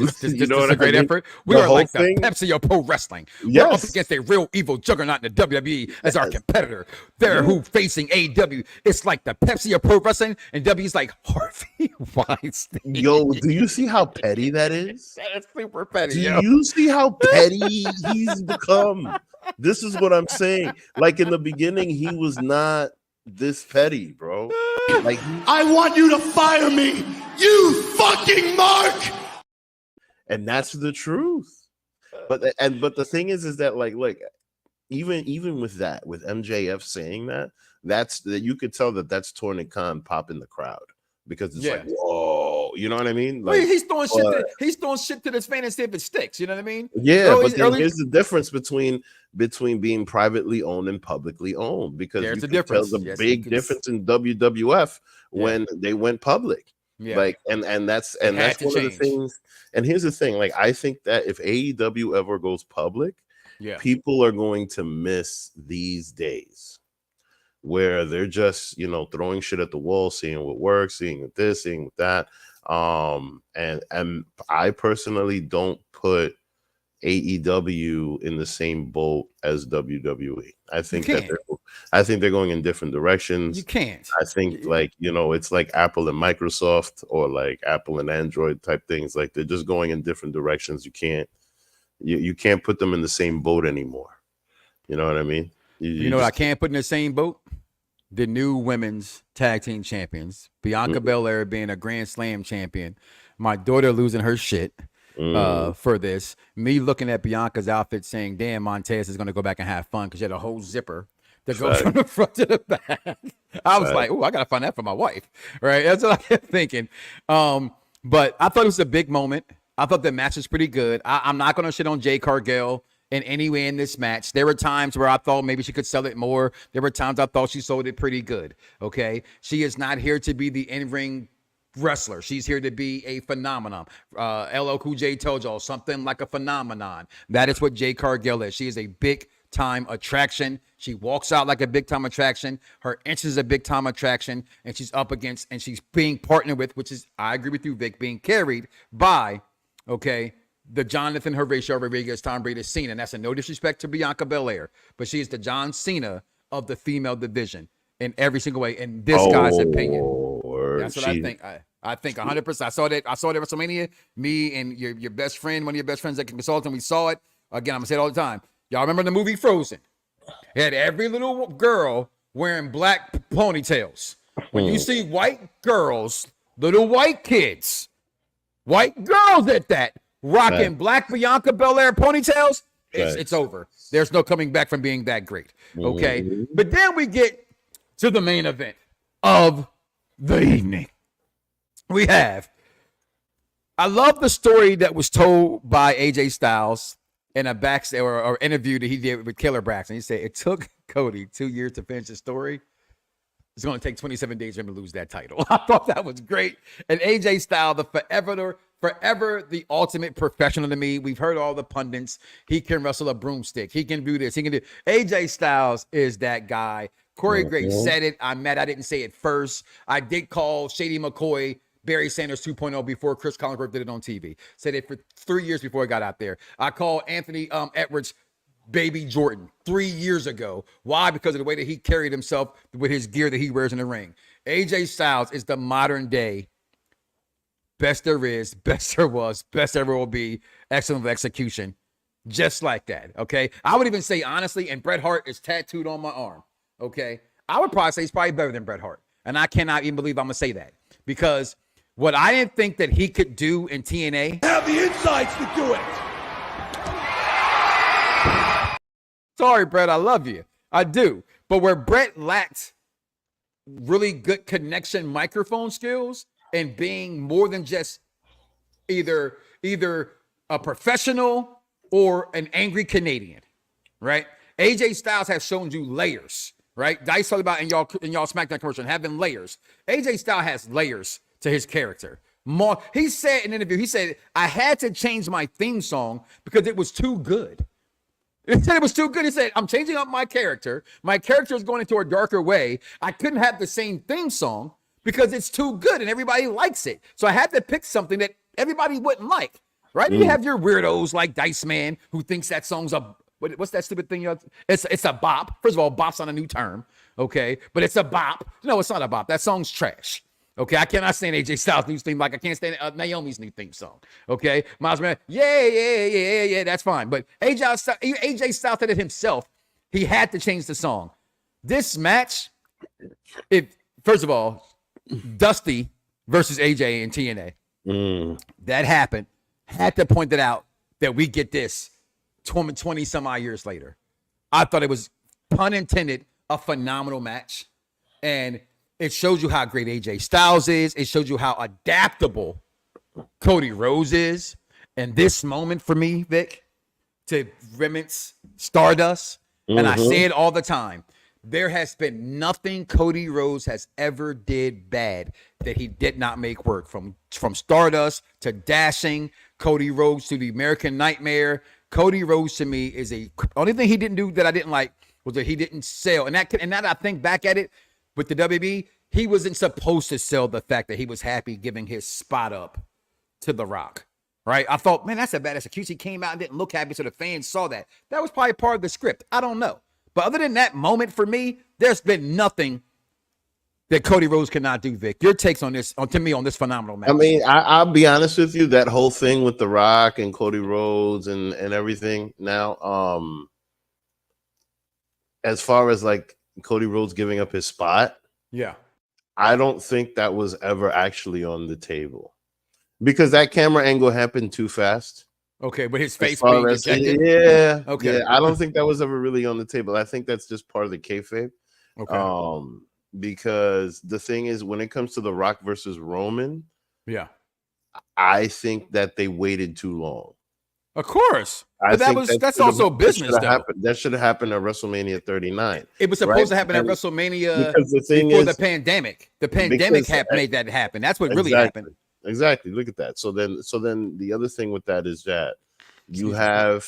[SPEAKER 4] This is a great effort. We are like the Pepsi of pro wrestling. We're up against a real evil juggernaut in the WWE as our competitor. They're who facing AEW. It's like the Pepsi of pro wrestling, and W's like Harvey Weinstein.
[SPEAKER 5] Yo, do you see how petty that is?
[SPEAKER 4] That's super petty.
[SPEAKER 5] Do you see how petty he's become? This is what I'm saying. Like in the beginning, he was not this petty, bro. Like
[SPEAKER 8] I want you to fire me, you fucking Mark.
[SPEAKER 5] And that's the truth. But the thing is that even with that, with MJF saying that you could tell that's Tony Khan popping the crowd because it's like, whoa, you know what I mean? Like
[SPEAKER 4] he's throwing shit to this fan and see if it sticks. You know what I mean?
[SPEAKER 5] Yeah, here's the difference between being privately owned and publicly owned, because
[SPEAKER 4] there's
[SPEAKER 5] you can tell the big difference in WWF when they went public. Yeah. And that's one of the things. And here's the thing, I think that if AEW ever goes public, people are going to miss these days where they're just, throwing shit at the wall, seeing what works, seeing with this, seeing with that. And I personally don't put AEW in the same boat as WWE. I think they're going in different directions.
[SPEAKER 4] You can't.
[SPEAKER 5] I think it's like Apple and Microsoft, or like Apple and Android type things. Like they're just going in different directions. You can't put them in the same boat anymore. You know what I mean?
[SPEAKER 4] You know what I can't put in the same boat? The new women's tag team champions, Bianca Belair being a Grand Slam champion, my daughter losing her shit. For this, me looking at Bianca's outfit saying, damn, Montez is going to go back and have fun because she had a whole zipper that goes from the front to the back. I was like, oh, I got to find that for my wife. Right. That's what I kept thinking. But I thought it was a big moment. I thought the match was pretty good. I'm not going to shit on Jade Cargill in any way in this match. There were times where I thought maybe she could sell it more. There were times I thought she sold it pretty good. Okay. She is not here to be the in-ring wrestler. She's here to be a phenomenon. LL Cool J told y'all something like a phenomenon. That is what Jade Cargill is. She is a big time attraction. She walks out like a big time attraction. Her entrance is a big time attraction, and she's up against, and she's being partnered with, which is, I agree with you, Vic, being carried by, okay, the Jonathan Horatio Rodriguez, Tom Brady Cena. And that's a no disrespect to Bianca Belair, but she is the John Cena of the female division in every single way, in this guy's opinion. That's what I think. I think 100%. I saw that at WrestleMania. Me and your best friend, one of your best friends that can consult, and we saw it. Again, I'm gonna say it all the time. Y'all remember the movie Frozen? It had every little girl wearing black ponytails. When you see white girls, little white kids, white girls at that, rocking black Bianca Belair ponytails, it's over. There's no coming back from being that great. Okay. But then we get to the main event of the evening. I love the story that was told by AJ Styles in a backstage or interview that he did with Killer Braxton. He said it took Cody 2 years to finish his story. It's going to take 27 days for him to lose that title. I thought that was great. And AJ Styles, forever the ultimate professional to me. We've heard all the pundits. He can wrestle a broomstick. He can do this. He can do. AJ Styles is that guy. Corey Graves said it. I didn't say it first. I did call Shady McCoy Barry Sanders 2.0 before Chris Collinsworth did it on TV. Said it for 3 years before it got out there. I called Anthony Edwards Baby Jordan 3 years ago. Why? Because of the way that he carried himself with his gear that he wears in the ring. AJ Styles is the modern day best there is, best there was, best ever will be, excellent execution. Just like that, okay? I would even say, honestly, and Bret Hart is tattooed on my arm, okay? I would probably say he's probably better than Bret Hart. And I cannot even believe I'm going to say that. Because what I didn't think that he could do in TNA.
[SPEAKER 8] Have the insights to do it.
[SPEAKER 4] Sorry, Bret, I love you. I do. But where Bret lacked really good connection microphone skills and being more than just either a professional or an angry Canadian, right? AJ Styles has shown you layers, right? Dice talked about in y'all SmackDown commercial having layers. AJ Styles has layers to his character. He said in an interview, he said, I had to change my theme song because it was too good. He said it was too good. He said, I'm changing up my character. My character is going into a darker way. I couldn't have the same theme song because it's too good and everybody likes it. So I had to pick something that everybody wouldn't like, right? You have your weirdos like Dice Man who thinks that song's what's that stupid thing? It's a bop. First of all, bop's not a new term, okay? But it's a bop. No, it's not a bop. That song's trash. Okay, I cannot stand AJ Styles' new theme like I can't stand Naomi's new theme song. Okay, Miles Morales, yeah, that's fine. But AJ Styles did it himself. He had to change the song. This match, first of all, Dusty versus AJ in TNA, that happened. Had to point it out that we get this 20 some odd years later. I thought it was, pun intended, a phenomenal match, and it shows you how great AJ Styles is. It shows you how adaptable Cody Rhodes is. And this moment for me, Vic, to Remnant's Stardust, and I say it all the time, there has been nothing Cody Rhodes has ever did bad that he did not make work. From Stardust to Dashing, Cody Rhodes to the American Nightmare. Cody Rhodes to me is only thing he didn't do that I didn't like was that he didn't sell. And now that I think back at it, with the WB, he wasn't supposed to sell the fact that he was happy giving his spot up to The Rock, right? I thought, man, that's a bad execution. He came out and didn't look happy, so the fans saw that. That was probably part of the script. I don't know. But other than that moment for me, there's been nothing that Cody Rhodes cannot do, Vic. Your takes on this, on this phenomenal match.
[SPEAKER 5] I mean, I'll be honest with you, that whole thing with The Rock and Cody Rhodes and everything now, as far as like Cody Rhodes giving up his spot,
[SPEAKER 4] yeah,
[SPEAKER 5] I don't think that was ever actually on the table because that camera angle happened too fast.
[SPEAKER 4] Okay, but his face being ejected.
[SPEAKER 5] Yeah.
[SPEAKER 4] Okay.
[SPEAKER 5] Yeah, I don't think that was ever really on the table. I think that's just part of the kayfabe.
[SPEAKER 4] Okay.
[SPEAKER 5] Because the thing is, when it comes to The Rock versus Roman,
[SPEAKER 4] yeah,
[SPEAKER 5] I think that they waited too long.
[SPEAKER 4] Of course. But that's also business, though.
[SPEAKER 5] That should have happened at WrestleMania 39.
[SPEAKER 4] It was supposed to happen at WrestleMania
[SPEAKER 5] because the thing
[SPEAKER 4] before
[SPEAKER 5] is,
[SPEAKER 4] the pandemic. The pandemic made that happen. That's what really happened.
[SPEAKER 5] Exactly. Look at that. So then the other thing with that is that you have,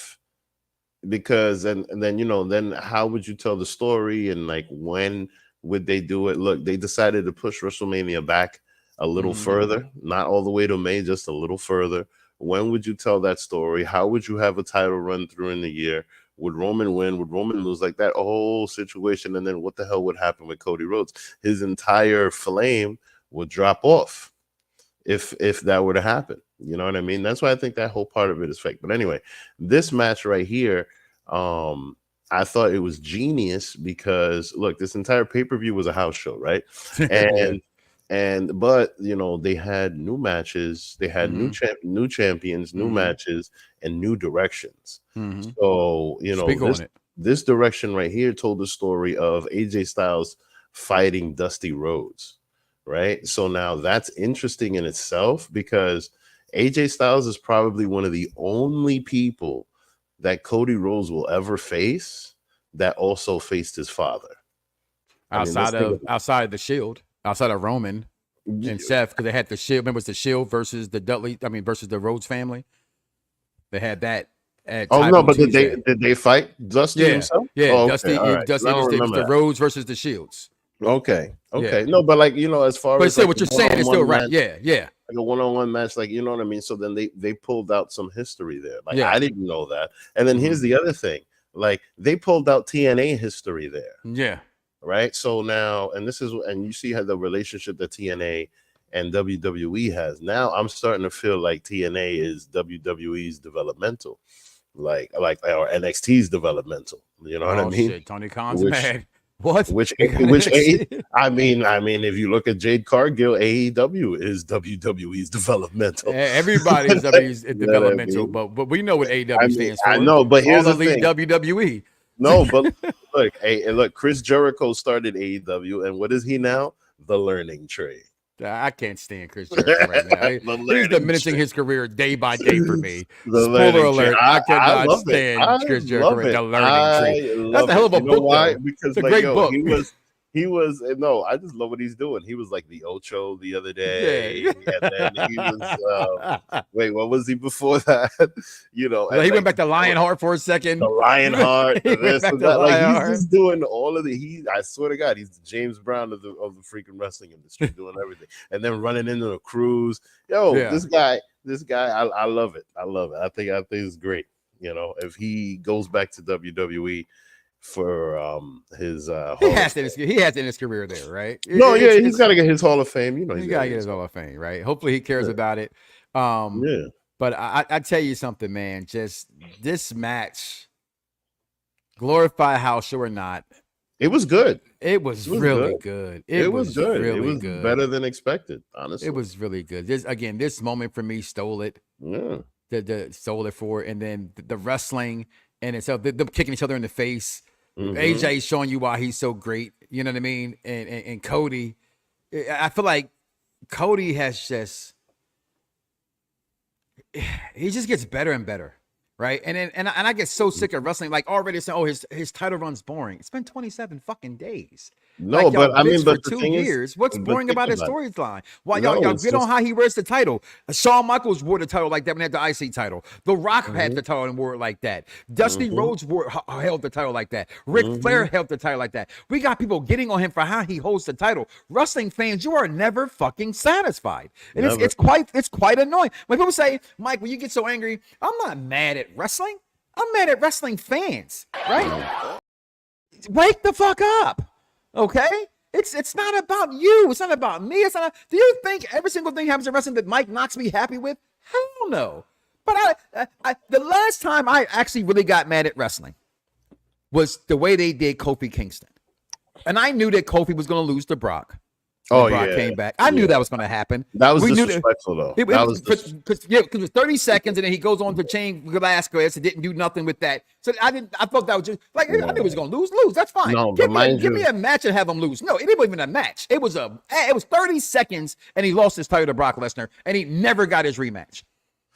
[SPEAKER 5] because and then then how would you tell the story, and like when would they do it? Look, they decided to push WrestleMania back a little further, not all the way to May, just a little further. When would you tell that story? How would you have a title run through in the year? Would Roman win? Would Roman lose? Like that whole situation. And then what the hell would happen with Cody Rhodes? His entire flame would drop off if that were to happen. You know what I mean? That's why I think that whole part of it is fake. But anyway, this match right here, I thought it was genius because look, this entire pay-per-view was a house show, right? But they had new matches, they had new champions, new matches, and new directions. So this direction right here told the story of AJ Styles fighting Dusty Rhodes, right? So now that's interesting in itself because AJ Styles is probably one of the only people that Cody Rhodes will ever face that also faced his father.
[SPEAKER 4] Outside of the Shield. Outside of Roman and Seth, because they had the Shield. Remember, it was the Shield versus the versus the Rhodes family. They had that.
[SPEAKER 5] But did they fight Dusty himself?
[SPEAKER 4] Yeah,
[SPEAKER 5] okay.
[SPEAKER 4] Dusty.
[SPEAKER 5] Right.
[SPEAKER 4] Dusty was the Rhodes versus the Shields.
[SPEAKER 5] Okay.
[SPEAKER 4] Yeah.
[SPEAKER 5] No, but as far
[SPEAKER 4] but
[SPEAKER 5] as
[SPEAKER 4] still, what you're saying is still right. Yeah.
[SPEAKER 5] Like a one-on-one match, like you know what I mean. So then they pulled out some history there. I didn't know that. And then here's the other thing: like they pulled out TNA history there.
[SPEAKER 4] Yeah.
[SPEAKER 5] Right. So now, and you see how the relationship that TNA and WWE has. Now I'm starting to feel like TNA is WWE's developmental, like or NXT's developmental. You know what I mean?
[SPEAKER 4] Shit, Tony Khan's mad. What?
[SPEAKER 5] Which I mean, if you look at Jade Cargill, AEW is WWE's developlomental.
[SPEAKER 4] Everybody's developmental, but we know what AEW stands for.
[SPEAKER 5] I know, but here's the thing:
[SPEAKER 4] WWE.
[SPEAKER 5] No, but look, Chris Jericho started AEW, and what is he now? The learning tree.
[SPEAKER 4] I can't stand Chris Jericho right now. He's diminishing his career day by day for me.
[SPEAKER 5] Spoiler
[SPEAKER 4] alert! I cannot stand Chris Jericho. The learning tree. That's a hell of a book.
[SPEAKER 5] Why? Because
[SPEAKER 4] it's a great book.
[SPEAKER 5] He was I just love what he's doing. He was like the Ocho the other day, and then he was wait, what was he before that?
[SPEAKER 4] He went back to Lionheart for a second.
[SPEAKER 5] The Lionheart, this and that. He's just doing all of I swear to God, he's the James Brown of the freaking wrestling industry, doing everything, and then running into a cruise. This guy, I love it. I think it's great. If he goes back to WWE. For his
[SPEAKER 4] he has to end his career there, right?
[SPEAKER 5] He's got to get his Hall of Fame. He's
[SPEAKER 4] got to get his Hall of Fame, right? Hopefully he cares about it. But I tell you something, man. Just this match, glorify house show or not,
[SPEAKER 5] it was good.
[SPEAKER 4] It was really good. It was good. Really
[SPEAKER 5] it was
[SPEAKER 4] good.
[SPEAKER 5] Better than expected. Honestly,
[SPEAKER 4] it was really good. This moment for me stole it.
[SPEAKER 5] Yeah,
[SPEAKER 4] stole it for, and then the wrestling and itself, them kicking each other in the face.
[SPEAKER 5] Mm-hmm.
[SPEAKER 4] AJ showing you why he's so great, you know what I mean? And Cody, I feel like Cody has he just gets better and better, right? And I get so sick of wrestling, like already saying, his title run's boring. It's been 27 fucking days.
[SPEAKER 5] No, but I mean, but
[SPEAKER 4] for
[SPEAKER 5] the
[SPEAKER 4] 2
[SPEAKER 5] thing
[SPEAKER 4] years, what's boring about his storyline? Why
[SPEAKER 5] No,
[SPEAKER 4] y'all
[SPEAKER 5] it's
[SPEAKER 4] get on
[SPEAKER 5] just-
[SPEAKER 4] how he wears the title? Shawn Michaels wore the title like that when he had the IC title. The Rock had the title and wore it like that. Dusty Rhodes held the title like that. Ric Flair held the title like that. We got people getting on him for how he holds the title. Wrestling fans, you are never fucking satisfied, and it's quite annoying when people say, "Mike, when you get so angry," I'm not mad at wrestling. I'm mad at wrestling fans, right? Wake the fuck up, okay? It's not about you. It's not about me. It's not. Do you think every single thing happens in wrestling that Mike Knoxxx be happy with? Hell no. But the last time I actually really got mad at wrestling was the way they did Kofi Kingston, and I knew that Kofi was going to lose to Brock. Brock came back. I knew that was going to happen.
[SPEAKER 5] That was disrespectful, though.
[SPEAKER 4] Because it was 30 seconds, and then he goes on to chain Velasquez and didn't do nothing with that. So I thought that was just like I knew he was going to lose. That's fine.
[SPEAKER 5] No,
[SPEAKER 4] give me a match and have him lose. No, it wasn't even a match. It was 30 seconds, and he lost his title to Brock Lesnar, and he never got his rematch.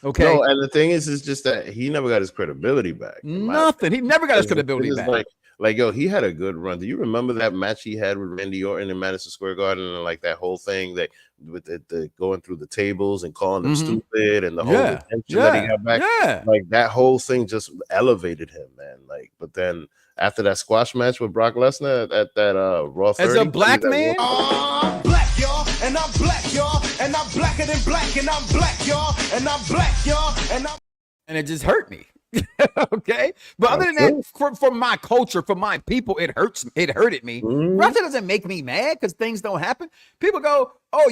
[SPEAKER 4] Okay.
[SPEAKER 5] No, and the thing is just that he never got his credibility back.
[SPEAKER 4] Nothing. He never got his credibility back.
[SPEAKER 5] Like, yo, he had a good run. Do you remember that match he had with Randy Orton in Madison Square Garden, and like that whole thing that with the going through the tables and calling them stupid and the whole attention that he got back? Like that whole thing just elevated him, man. Like, but then after that squash match with Brock Lesnar at that Raw 30,
[SPEAKER 4] as a black man.
[SPEAKER 8] I'm black, y'all, and I'm black, y'all, and I'm blacker than black, and I'm black, y'all, and I'm black, y'all,
[SPEAKER 4] and it just hurt me. Okay, but other than that, for my culture, for my people, it hurted me. Wrestling doesn't make me mad because things don't happen. People go, "Oh,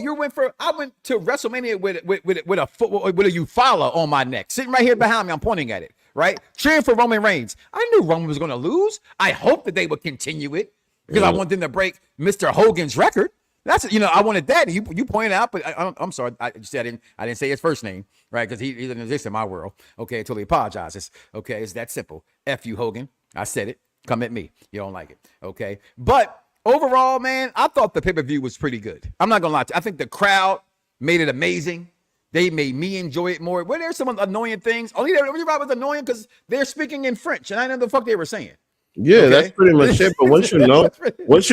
[SPEAKER 4] I went to WrestleMania with a Eufaula on my neck, sitting right here behind me. I'm pointing at it, right, cheering for Roman Reigns. I knew Roman was going to lose. I hope that they would continue it because I want them to break Mr. Hogan's record. That's I wanted that. And you pointed out, but I'm sorry. I didn't say his first name, right? Because he doesn't exist in my world. Okay, until he apologizes. Okay, it's that simple. F you, Hogan. I said it. Come at me. You don't like it. Okay, but overall, man, I thought the pay-per-view was pretty good. I'm not gonna lie to you. I think the crowd made it amazing. They made me enjoy it more. Were there some annoying things? Only that was annoying because they're speaking in French, and I didn't know the fuck they were saying.
[SPEAKER 5] Yeah, okay. That's pretty much it. But once you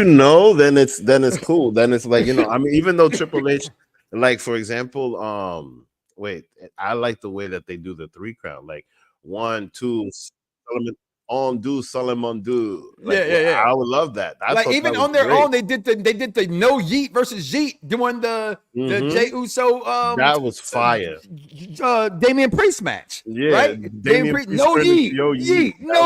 [SPEAKER 5] know, then it's cool. Then it's like, I mean, even though Triple H, like for example, I like the way that they do the 3 count, like 1, 2, Solomon do. Like, yeah. I would love that. Like
[SPEAKER 4] even on their own, they did the no yeet versus yeet doing the Jey Uso.
[SPEAKER 5] That was fire.
[SPEAKER 4] Damian Priest match.
[SPEAKER 5] Yeah,
[SPEAKER 4] right. Damian Priest, no yeet, no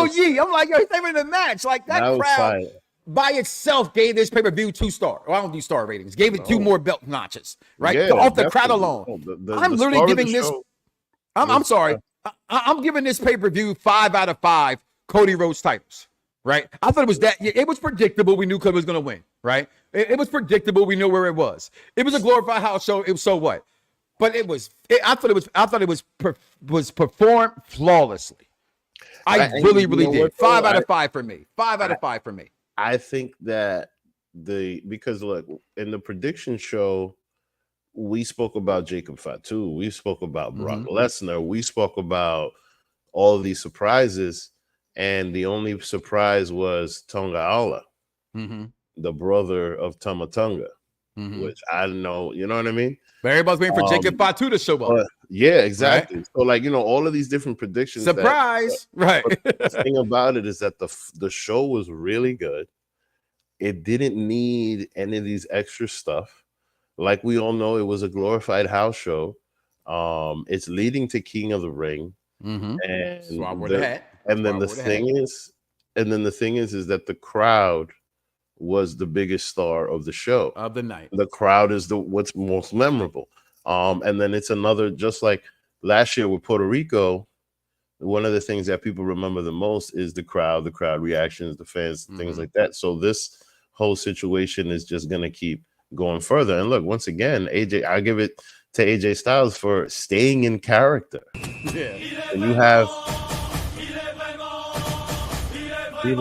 [SPEAKER 4] yeet. I'm like, yo, he's saving the match. Like that crowd by itself gave this pay-per-view 2 star. Well, I don't do star ratings. Gave it 2 more belt notches. Right, off the crowd alone. I'm literally giving this. I'm sorry. I'm giving this pay-per-view 5 out of 5. Cody Rhodes titles, right? I thought it was that. It was predictable. We knew Cody was going to win, right? It was predictable. We knew where it was. It was a glorified house show. It was so what? But I thought it was performed flawlessly. I really did. 5 out of 5 for me. 5 out of 5 for me.
[SPEAKER 5] I think that because look, in the prediction show, we spoke about Jacob Fatu. We spoke about Brock Lesnar. We spoke about all of these surprises. And the only surprise was Tonga Aula, the brother of Tama Tonga, which I don't know, you know what I mean?
[SPEAKER 4] But everybody's waiting for Jacob Fatu to show up.
[SPEAKER 5] Yeah, exactly. Right? So, like, all of these different predictions.
[SPEAKER 4] Surprise! Right.
[SPEAKER 5] The thing about it is that the show was really good. It didn't need any of these extra stuff. Like we all know, it was a glorified house show. It's leading to King of the Ring. And
[SPEAKER 4] so I wore the hat.
[SPEAKER 5] And then the thing is that the crowd was the biggest star of the show
[SPEAKER 4] of the night.
[SPEAKER 5] The crowd is what's most memorable. And then it's another, just like last year with Puerto Rico, one of the things that people remember the most is the crowd reactions, the fans, things like that. So this whole situation is just gonna keep going further. And look, once again, AJ, I give it to AJ Styles for staying in character.
[SPEAKER 4] Yeah.
[SPEAKER 5] And you have if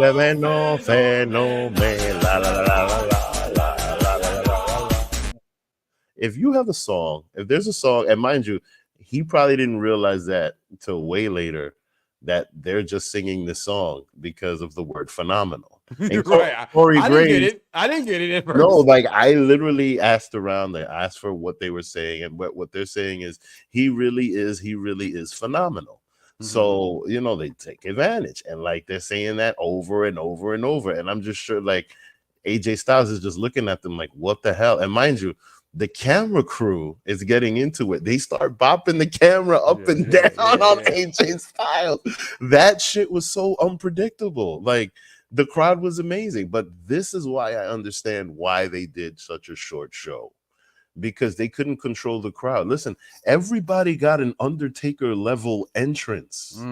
[SPEAKER 5] you have a song, if there's a song, and mind you, he probably didn't realize that until way later, that they're just singing the song because of the word phenomenal. And Corey Graves,
[SPEAKER 4] I didn't get it at first.
[SPEAKER 5] No, like I literally asked around, they asked for what they were saying, and what they're saying is he really is phenomenal. So, they take advantage, and like they're saying that over and over and over. And I'm just sure like AJ Styles is just looking at them like, what the hell? And mind you, the camera crew is getting into it. They start bopping the camera up and down on AJ Styles. That shit was so unpredictable. Like the crowd was amazing. But this is why I understand why they did such a short show. Because they couldn't control the crowd. Listen, everybody got an Undertaker level entrance.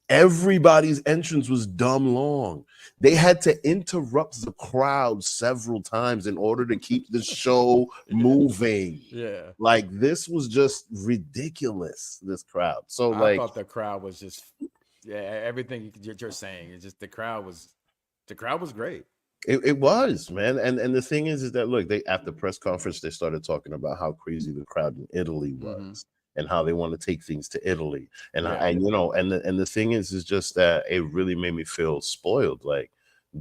[SPEAKER 5] Everybody's entrance was dumb long. They had to interrupt the crowd several times in order to keep the show moving.
[SPEAKER 4] Yeah.
[SPEAKER 5] Like this was just ridiculous, this crowd. So I
[SPEAKER 4] thought the crowd was just everything you're saying. It's just the crowd was great.
[SPEAKER 5] It was, man. And the thing is that look, they at the press conference they started talking about how crazy the crowd in Italy was. and how they want to take things to Italy. And the thing is just that it really made me feel spoiled. Like,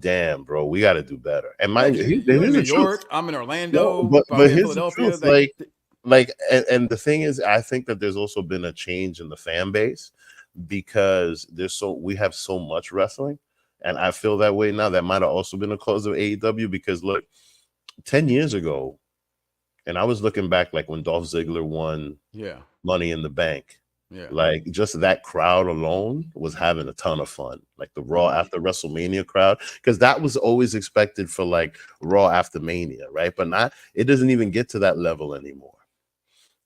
[SPEAKER 5] damn, bro, we got to do better. And mind you,
[SPEAKER 4] you're in New York, I'm in Orlando,
[SPEAKER 5] but here's
[SPEAKER 4] Philadelphia.
[SPEAKER 5] The truth, and the thing is, I think that there's also been a change in the fan base because we have so much wrestling, and I feel that way now. That might have also been a cause of AEW because look, 10 years ago, and I was looking back like when Dolph Ziggler won Money in the Bank. Yeah, like just that crowd alone was having a ton of fun, like the Raw after WrestleMania crowd, because that was always expected for like Raw after Mania, right? But it doesn't even get to that level anymore.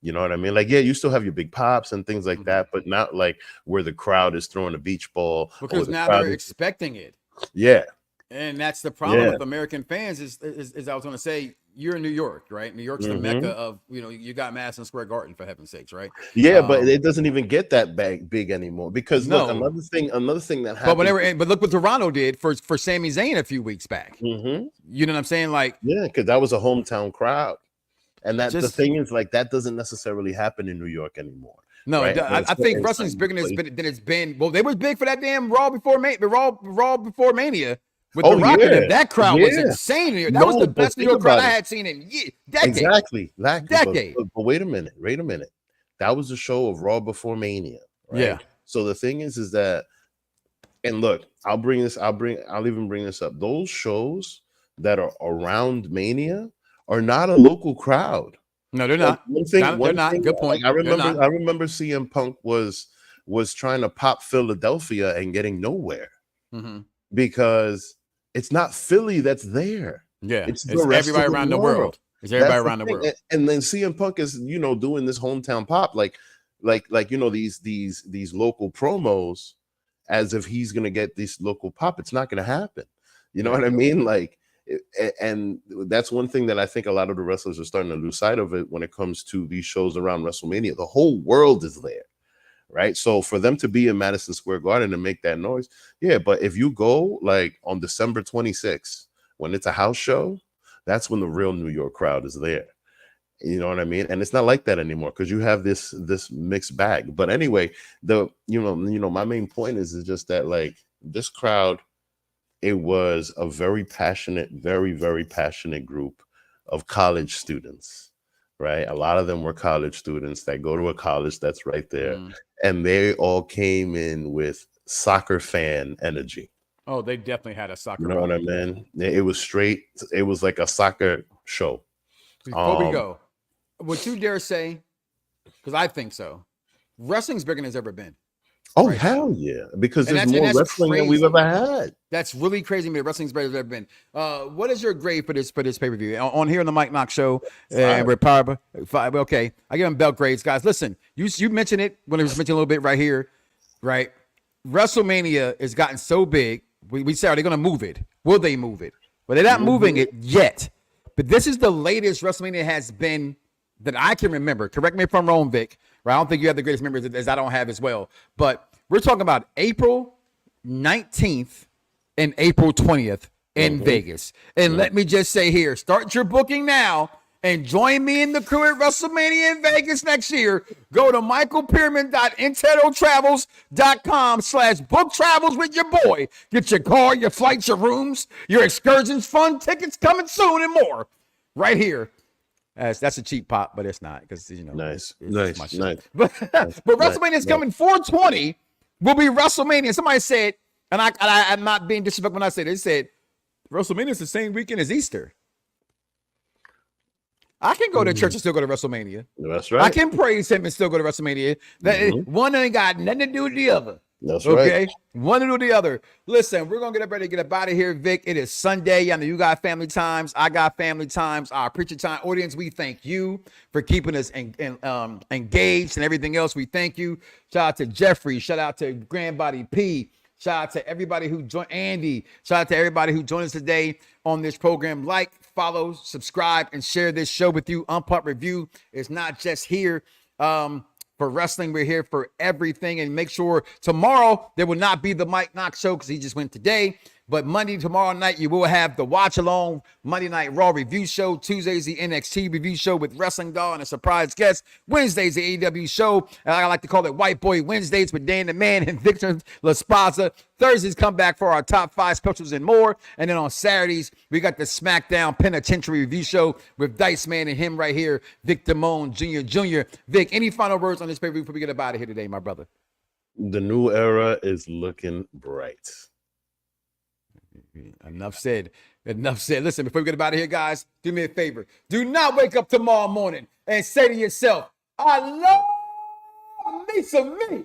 [SPEAKER 5] You know what I mean? Like, yeah, you still have your big pops and things like that, but not like where the crowd is throwing a beach ball
[SPEAKER 4] because now they're expecting it.
[SPEAKER 5] Yeah,
[SPEAKER 4] and that's the problem with American fans. Is I was going to say. You're in New York, right? New York's the mecca of, you got Madison Square Garden, for heaven's sakes, right?
[SPEAKER 5] Yeah, but it doesn't even get that big anymore because look, another thing that happened.
[SPEAKER 4] But look what Toronto did for Sami Zayn a few weeks back. You know what I'm saying? Like,
[SPEAKER 5] yeah, because that was a hometown crowd, and the thing is, like, that doesn't necessarily happen in New York anymore. No, right?
[SPEAKER 4] I think wrestling's bigger than it's been. Well, they was big for that damn Raw before Mania. With the Rock, that crowd was insane. That was the best New York crowd I had seen in decades.
[SPEAKER 5] Exactly.
[SPEAKER 4] Decade.
[SPEAKER 5] But wait a minute. That was the show of Raw before Mania. Right? Yeah. So the thing is that, and look, I'll even bring this up. Those shows that are around Mania are not a local crowd.
[SPEAKER 4] No, they're not. They're not. Good point.
[SPEAKER 5] Like, I remember CM Punk was trying to pop Philadelphia and getting nowhere because it's not Philly that's there.
[SPEAKER 4] Yeah, it's everybody around the world. It's everybody around the world.
[SPEAKER 5] And then CM Punk is, doing this hometown pop, like these local promos, as if he's gonna get this local pop. It's not gonna happen. You know what I mean? Like, and that's one thing that I think a lot of the wrestlers are starting to lose sight of it when it comes to these shows around WrestleMania. The whole world is there. Right. So for them to be in Madison Square Garden and make that noise. Yeah. But if you go like on December 26th, when it's a house show, that's when the real New York crowd is there. You know what I mean? And it's not like that anymore because you have this mixed bag. But anyway, my main point is just that, like, this crowd, it was a very passionate, very, very passionate group of college students. Right. A lot of them were college students that go to a college that's right there. And they all came in with soccer fan energy.
[SPEAKER 4] Oh, they definitely had a soccer.
[SPEAKER 5] You know what I mean? It was straight. It was like a soccer show.
[SPEAKER 4] Before we go, would you dare say, because I think so, wrestling's bigger than it's ever been.
[SPEAKER 5] Oh, right? Hell yeah. Because there's more wrestling than we've ever had.
[SPEAKER 4] That's really crazy. Wrestling's better than it's ever been. What is your grade for this pay-per-view? On here on the Mike Knoxxx Show, and we're Power 5. Okay. I give them belt grades. Guys, listen, you mentioned it when it was mentioned a little bit right here, right? WrestleMania has gotten so big. We say, are they going to move it? Will they move it? But they're not moving it yet. But this is the latest WrestleMania has been that I can remember. Correct me if I'm wrong, Vic. Right? I don't think you have the greatest memories as I don't have as well. But we're talking about April 19th and April 20th in Vegas. And let me just say here, start your booking now and join me in the crew at WrestleMania in Vegas next year. Go to michaelpyramid.internetotravels.com/book travels with your boy. Get your car, your flights, your rooms, your excursions, fun tickets coming soon and more. Right here. That's a cheap pop, but it's not because
[SPEAKER 5] nice.
[SPEAKER 4] But WrestleMania is coming. 420 will be WrestleMania. Somebody said, and I'm not being disrespectful when I said it. They said WrestleMania is the same weekend as Easter. I can go to church and still go to WrestleMania.
[SPEAKER 5] That's right.
[SPEAKER 4] I can praise him and still go to WrestleMania. One ain't got nothing to do with the other.
[SPEAKER 5] That's right. Okay,
[SPEAKER 4] one to do the other. Listen, we're gonna get ready to get up out of here, Vic. It is Sunday. I know you got family times. I got family times. Our preacher time audience, we thank you for keeping us engaged and everything else. We thank you. Shout out to Jeffrey. Shout out to Grandbody P. Shout out to everybody who joined. Andy. Shout out to everybody who joined us today on this program. Like, follow, subscribe, and share this show with you. Unpop Review is not just here for wrestling. We're here for everything. And make sure tomorrow there will not be the Mike Knoxxx Show because he just went today. But Monday, tomorrow night, you will have the watch along Monday Night Raw review show. Tuesdays, the NXT review show with Wrestling Doll and a surprise guest. Wednesdays, the AEW show. And I like to call it White Boy Wednesdays with Dan the Man and Victor LaSpaza. Thursdays, come back for our top 5 specials and more. And then on Saturdays, we got the SmackDown Penitentiary review show with Dice Man and him right here, Vic Damone Jr. Vic, any final words on this pay-per-view before we get up out of here today, my brother?
[SPEAKER 5] The new era is looking bright.
[SPEAKER 4] Enough said. Listen, before we get out of here, guys, do me a favor. Do not wake up tomorrow morning and say to yourself, I love me some me,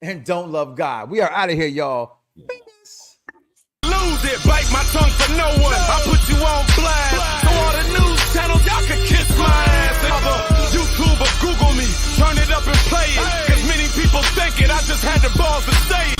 [SPEAKER 4] and don't love God. We are out of here, y'all.
[SPEAKER 8] Lose it, bite my tongue for no one. I put you on blast. So all the news channels, y'all can kiss my ass. And other YouTube or Google me, turn it up and play it. Cause many people think it, I just had the balls to say it.